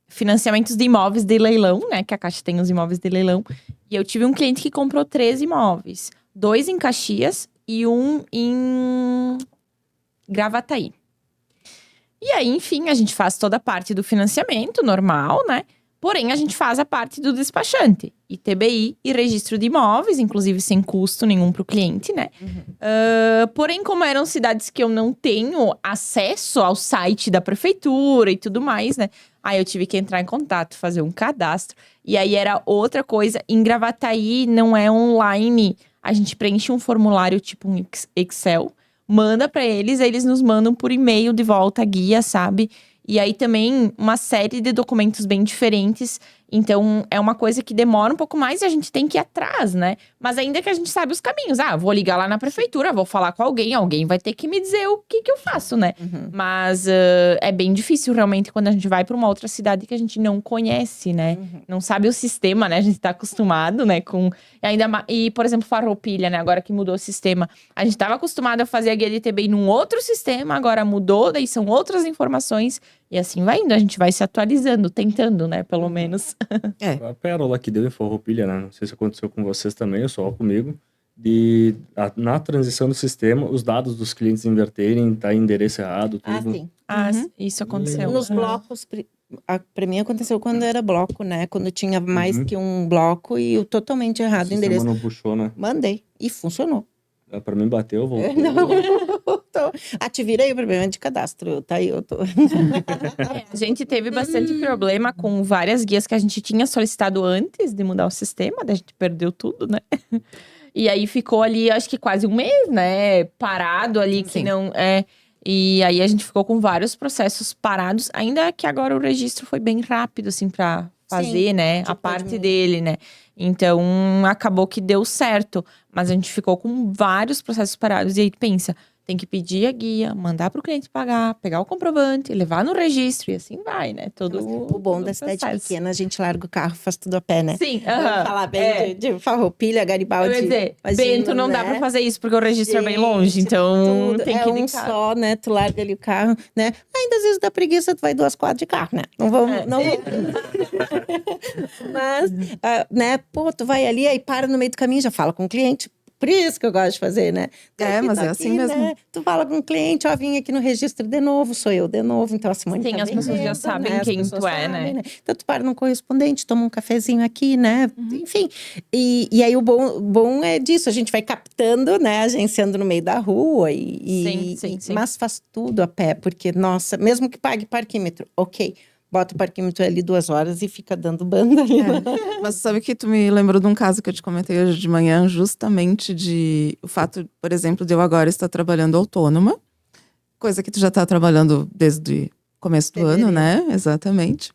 C: financiamentos de imóveis de leilão, né? Que a Caixa tem os imóveis de leilão. E eu tive um cliente que comprou 3 imóveis. 2 em Caxias e 1 em Gravataí. E aí, enfim, a gente faz toda a parte do financiamento normal, né? Porém, a gente faz a parte do despachante. ITBI e registro de imóveis, inclusive sem custo nenhum para o cliente, né? Porém, como eram cidades que eu não tenho acesso ao site da prefeitura e tudo mais, né? Aí eu tive que entrar em contato, fazer um cadastro. E aí era outra coisa. Em Gravataí não é online. A gente preenche um formulário tipo um Excel, manda para eles, aí eles nos mandam por e-mail de volta a guia, sabe? E aí também uma série de documentos bem diferentes. Então, é uma coisa que demora um pouco mais e a gente tem que ir atrás, né? Mas ainda que a gente sabe os caminhos. Vou ligar lá na prefeitura, vou falar com alguém vai ter que me dizer o que eu faço, né? Mas é bem difícil realmente quando a gente vai para uma outra cidade que a gente não conhece, né? Não sabe o sistema, né? A gente tá acostumado, né? E, por exemplo, Farroupilha, né? Agora que mudou o sistema. A gente tava acostumado a fazer a guia de ITBI num outro sistema, agora mudou, daí são outras informações. E assim vai indo, a gente vai se atualizando, tentando, né? Pelo menos.
D: A pérola que deu em Farroupilha, né? Não sei se aconteceu com vocês também, ou só comigo. Na transição do sistema, os dados dos clientes inverterem, tá em endereço errado, tudo.
A: Sim.
C: Isso aconteceu.
A: Nos blocos, pra mim aconteceu quando era bloco, né? Quando tinha mais que um bloco e o totalmente errado o endereço.
D: Não puxou, né?
A: Mandei. E funcionou.
D: Pra mim bateu, voltou.
A: Não, voltou. Te vira aí o problema de cadastro. Tá aí, eu tô.
C: A gente teve bastante problema com várias guias que a gente tinha solicitado antes de mudar o sistema, daí a gente perdeu tudo, né? E aí ficou ali, acho que quase um mês, né? Parado ali, que não... E aí a gente ficou com vários processos parados, ainda que agora o registro foi bem rápido, assim, pra fazer, né?
A: de
C: A parte
A: diminuir.
C: dele, né? Então, acabou que deu certo. Mas a gente ficou com vários processos parados. E aí, pensa, tem que pedir a guia, mandar pro cliente pagar, pegar o comprovante, levar no registro. E assim vai, né?
A: O bom da cidade pequena, a gente larga o carro, faz tudo a pé, né?
C: Sim,
A: Vamos falar bem de Farroupilha, Garibaldi.
C: Eu ia dizer,
A: imagina,
C: Bento não dá
A: né?
C: pra fazer isso, porque o registro é bem longe.
A: Gente,
C: Então,
A: tudo
C: tem que ir de
A: um
C: carro.
A: só, né? Tu larga ali o carro, né? Ainda às vezes dá preguiça, tu vai 2 quadras de carro, né? Não vamos... Não... Mas, né? Pô, tu vai ali, aí para no meio do caminho, já fala com o cliente. Por isso que eu gosto de fazer, né?
B: Mas é assim mesmo.
A: Né? Tu fala com o cliente, ó, vim aqui no registro de novo, sou eu de novo. Então, a Simone
C: Sim,
A: tá
C: as pessoas já
A: vendendo,
C: sabem
A: né? As
C: quem
A: pessoas
C: tu é, né?
A: sabem, Então, tu para num correspondente, toma um cafezinho aqui, né? Enfim. E aí, o bom é disso. A gente vai captando, né? Agenciando no meio da rua.
C: Sim.
A: Mas faz tudo a pé. Porque, nossa, mesmo que pague parquímetro, ok. Bota o parquímetro ali 2 horas e fica dando banda ali.
B: Mas sabe que tu me lembrou de um caso que eu te comentei hoje de manhã, justamente de o fato, por exemplo, de eu agora estar trabalhando autônoma, coisa que tu já tá trabalhando desde o começo do ano, né? Exatamente.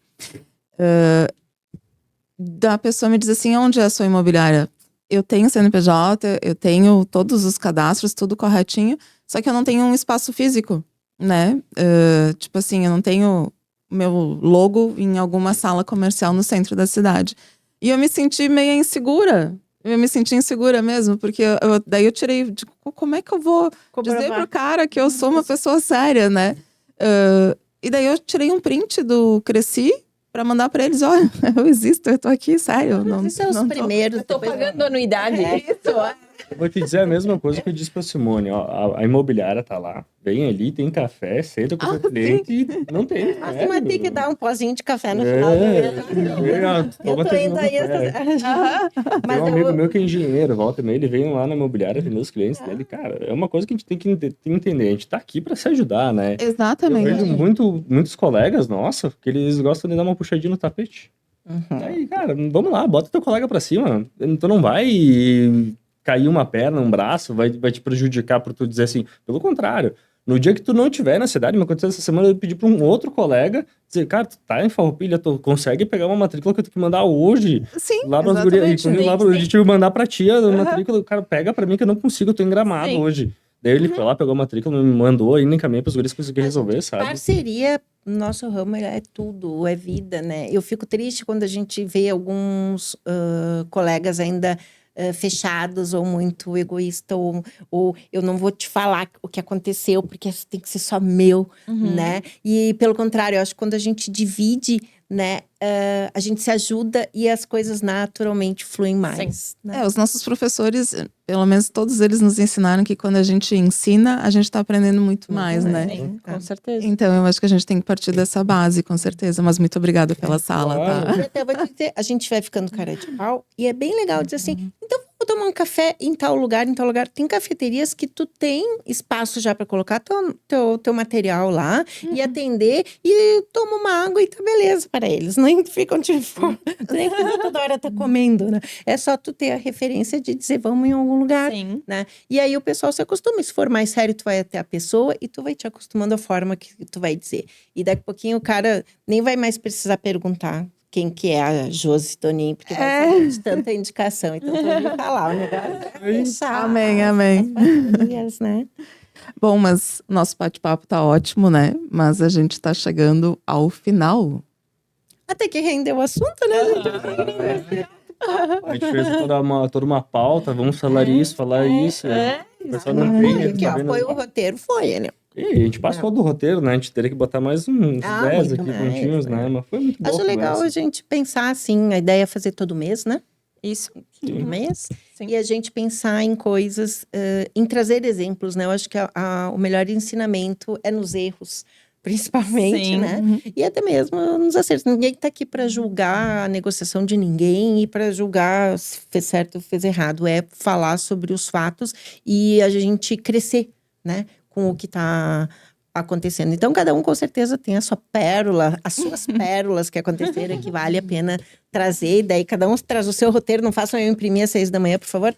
B: Da pessoa me diz assim, onde é a sua imobiliária? Eu tenho CNPJ, eu tenho todos os cadastros, tudo corretinho, só que eu não tenho um espaço físico, né? Tipo assim, eu não tenho meu logo em alguma sala comercial no centro da cidade. E eu me senti meio insegura. Eu me senti insegura mesmo, porque daí eu tirei, como é que eu vou dizer pro cara que eu sou uma pessoa séria, né? E daí eu tirei um print do Cresci pra mandar pra eles, olha, eu existo, eu tô aqui, sério.
A: Esses são os primeiros.
C: Eu tô pagando anuidade.
D: Eu vou te dizer a mesma coisa que eu disse pra Simone, ó, a imobiliária tá lá, vem ali, tem café, senta com o teu cliente e não tem.
A: Mas tem que dar um pozinho de café no final do mês.
D: Toma teu
A: indo aí.
D: Tem um amigo meu que é engenheiro, volta e meia, ele vem lá na imobiliária atender os clientes dele. Cara, é uma coisa que a gente tem que entender. A gente tá aqui pra se ajudar, né?
B: Exatamente.
D: Eu vejo muitos colegas, nossa, que eles gostam de dar uma puxadinha no tapete. Aí, cara, vamos lá, bota teu colega pra cima. Tu não vai cair uma perna, um braço, vai te prejudicar por tu dizer assim. Pelo contrário. No dia que tu não estiver na cidade, me aconteceu essa semana, eu pedi pra um outro colega dizer, cara, tu tá em Farroupilha, tu consegue pegar uma matrícula que eu tenho que mandar hoje?
B: Sim,
D: lá pras gurias, a gente ia mandar pra tia a matrícula, o cara pega pra mim que eu não consigo, eu tô em Gramado hoje. Daí ele foi lá, pegou a matrícula, me mandou, ainda encaminhei pras gurias conseguir resolver, sabe?
A: Parceria, nosso ramo é tudo, é vida, né? Eu fico triste quando a gente vê alguns colegas ainda fechados ou muito egoísta, ou eu não vou te falar o que aconteceu, porque isso tem que ser só meu, né? E pelo contrário, eu acho que quando a gente divide, né, a gente se ajuda e as coisas naturalmente fluem mais. Né?
B: Os nossos professores, pelo menos todos eles nos ensinaram que quando a gente ensina, a gente tá aprendendo muito mais, né?
C: Sim, com certeza.
B: Então, eu acho que a gente tem que partir dessa base, com certeza. Mas muito obrigada pela sala, tá?
A: E até vou te dizer, a gente vai ficando cara de pau e é bem legal dizer assim, então vamos tomar um café em tal lugar, em tal lugar. Tem cafeterias que tu tem espaço já para colocar teu material lá e atender e toma uma água e tá beleza para eles. Nem ficam de fome, nem precisa toda hora tá comendo, né? É só tu ter a referência de dizer vamos em algum lugar,
C: Sim.
A: né? E aí o pessoal se acostuma. Se for mais sério, tu vai até a pessoa e tu vai te acostumando à forma que tu vai dizer. E daqui a pouquinho o cara nem vai mais precisar perguntar quem que é a Josi Toninho, porque vai saber de tanta indicação. Então, tu ouviu falar o negócio.
B: Amém.
A: Né?
B: Bom, mas nosso bate-papo tá ótimo, né? Mas a gente tá chegando ao final.
A: Até que rendeu o assunto, né, gente?
D: A gente fez toda uma pauta, vamos falar isso, falar isso. O pessoal não tem.
A: Aqui, ó, foi o roteiro, foi, né?
D: E a gente passou do roteiro, né? A gente teria que botar mais uns 10 aqui prontinhos, né? Mas foi muito bom.
A: Acho legal a gente pensar assim, a ideia é fazer todo mês, né?
C: Isso.
A: Todo mês.
C: Sim.
A: E a gente pensar em coisas, em trazer exemplos, né? Eu acho que o melhor ensinamento é nos erros, principalmente,
C: Sim.
A: né? E até mesmo nos acertos. Ninguém está aqui para julgar a negociação de ninguém e para julgar se fez certo ou fez errado. É falar sobre os fatos e a gente crescer, né? Com o que está acontecendo. Então, cada um com certeza tem a sua pérola, as suas pérolas que aconteceram, que vale a pena trazer. E daí, cada um traz o seu roteiro. Não façam eu imprimir às 6 da manhã, por favor.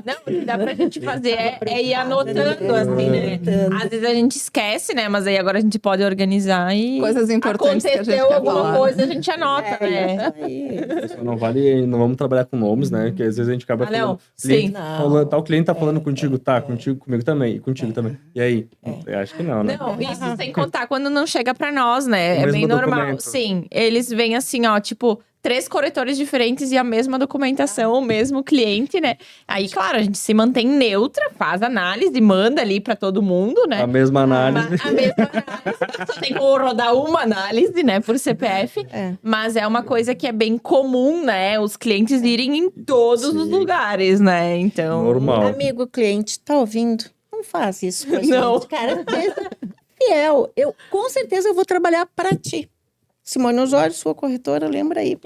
C: Não, o que dá pra gente fazer é ir anotando, assim, né? Às vezes a gente esquece, né? Mas aí agora a gente pode organizar e...
B: Coisas importantes que a gente
C: Aconteceu
B: quer
C: alguma
B: falar.
C: coisa, a gente anota, né?
A: Isso aí.
D: Só não vale, não vamos trabalhar com nomes, né? Porque às vezes a gente acaba
C: Ah, não.
D: falando.
C: Sim.
D: Cliente
A: Não.
D: falando, tá, o cliente tá falando contigo, tá? Contigo, comigo também, e contigo também. E aí? Eu acho que não, né?
C: Não, isso sem contar quando não chega pra nós, né?
D: O
C: É
D: mesmo
C: bem normal.
D: documento.
C: Sim, eles vêm assim, ó, tipo, 3 corretores diferentes e a mesma documentação, o mesmo cliente, né? Aí, claro, a gente se mantém neutra, faz análise, manda ali pra todo mundo, né?
D: A mesma análise.
C: A mesma análise. Só tem como rodar uma análise, né, por CPF.
A: É.
C: Mas é uma coisa que é bem comum, né? Os clientes irem em todos os
D: Sim.
C: lugares, né? Então.
D: Normal.
A: Amigo cliente, tá ouvindo? Não faz isso com a gente,
C: Não.
A: cara. Seja fiel. Com certeza eu vou trabalhar para ti. Simone Osório, sua corretora, lembra aí.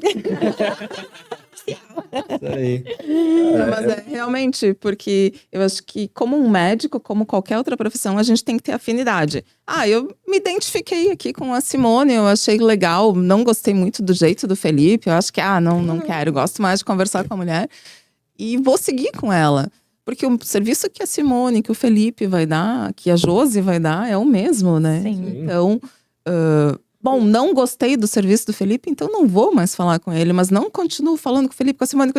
D: Isso aí.
B: Não, mas é realmente, porque eu acho que como um médico, como qualquer outra profissão, a gente tem que ter afinidade. Eu me identifiquei aqui com a Simone, eu achei legal, não gostei muito do jeito do Felipe, eu acho que, não quero, gosto mais de conversar com a mulher e vou seguir com ela. Porque o serviço que a Simone, que o Felipe vai dar, que a Josi vai dar, é o mesmo, né?
C: Sim.
B: Então, bom, não gostei do serviço do Felipe, então não vou mais falar com ele, mas não continuo falando com o Felipe, com a Simone.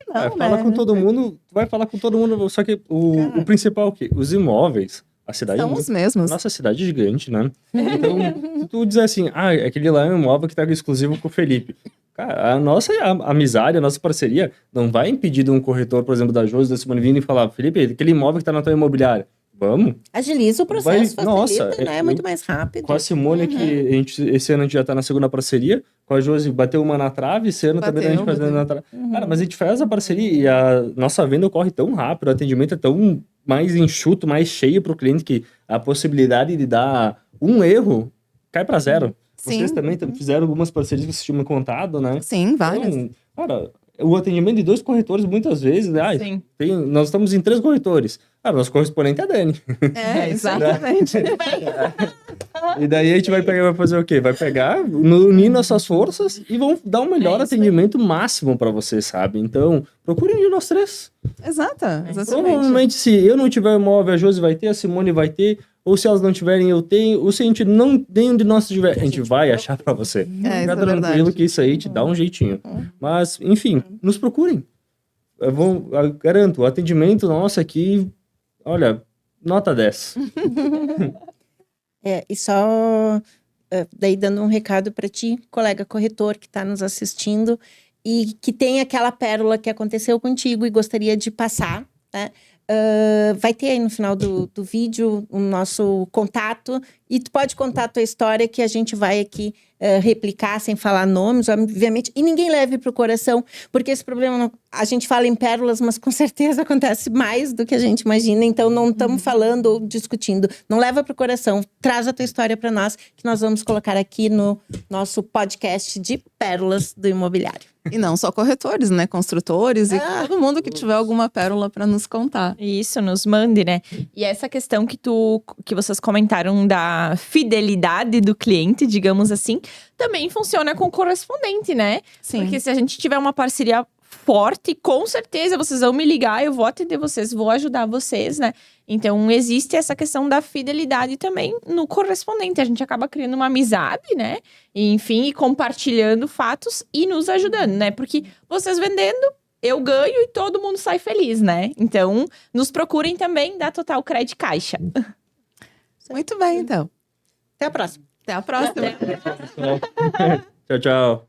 B: Não,
D: Fala com todo mundo, tu vai falar com todo mundo, só que o principal é o quê? Os imóveis, a cidade...
B: São os mesmos.
D: Nossa cidade é gigante, né? Então, se tu dizer assim, aquele lá é um imóvel que tá exclusivo com o Felipe. Cara, a nossa amizade, a nossa parceria não vai impedir de um corretor, por exemplo, da Josi, da Simone vindo e falar, Felipe, aquele imóvel que tá na tua imobiliária, vamos?
A: Agiliza o processo, facilita,
D: nossa,
A: né? É muito mais rápido.
D: Com a Simone, que esse ano a gente já tá na segunda parceria, com a Josi bateu uma na trave, esse ano também a gente fazendo na trave. Cara, mas a gente faz a parceria e a nossa venda ocorre tão rápido, o atendimento é tão mais enxuto, mais cheio pro cliente, que a possibilidade de dar um erro cai para zero.
B: Sim.
D: Vocês também fizeram algumas parcerias que vocês tinham me contado, né?
B: Sim, várias.
D: Então, cara, o atendimento de 2 corretores, muitas vezes,
C: Sim.
D: nós estamos em 3 corretores. Nosso correspondente é a Dani.
B: Exatamente.
D: E daí a gente vai fazer o quê? Vai pegar, unir nossas forças e vão dar um melhor atendimento máximo para você, sabe? Então, procurem de nós 3.
B: Exatamente.
D: Provavelmente, se eu não tiver o imóvel, a Josi vai ter, a Simone vai ter, ou se elas não tiverem, eu tenho, ou se a gente não, nenhum de nós tiver, a gente vai achar para você.
B: Isso é
D: Fica tranquilo
B: verdade.
D: que isso aí te dá um jeitinho. Mas, enfim, nos procurem. Eu garanto, o atendimento nosso aqui, olha, nota 10.
A: E só daí dando um recado para ti, colega corretor que está nos assistindo e que tem aquela pérola que aconteceu contigo e gostaria de passar, né? Vai ter aí no final do vídeo o nosso contato e tu pode contar a tua história que a gente vai aqui replicar sem falar nomes, obviamente, e ninguém leve pro coração, porque esse problema, a gente fala em pérolas, mas com certeza acontece mais do que a gente imagina, então não estamos falando ou discutindo, não leva pro coração, traz a tua história para nós, que nós vamos colocar aqui no nosso podcast de pérolas do imobiliário.
B: E não só corretores, né? Construtores e todo mundo que tiver alguma pérola para nos contar.
C: Isso, nos mande, né? E essa questão que vocês comentaram da fidelidade do cliente, digamos assim, também funciona com o correspondente, né?
B: Sim.
C: Porque se a gente tiver uma parceria forte, com certeza vocês vão me ligar, eu vou atender vocês, vou ajudar vocês, né? Então, existe essa questão da fidelidade também no correspondente. A gente acaba criando uma amizade, né? E, enfim, e compartilhando fatos e nos ajudando, né? Porque vocês vendendo, eu ganho e todo mundo sai feliz, né? Então, nos procurem também da Total Credit Caixa.
B: Muito bem, então.
A: Até a próxima.
B: Até a próxima.
D: Tchau, tchau.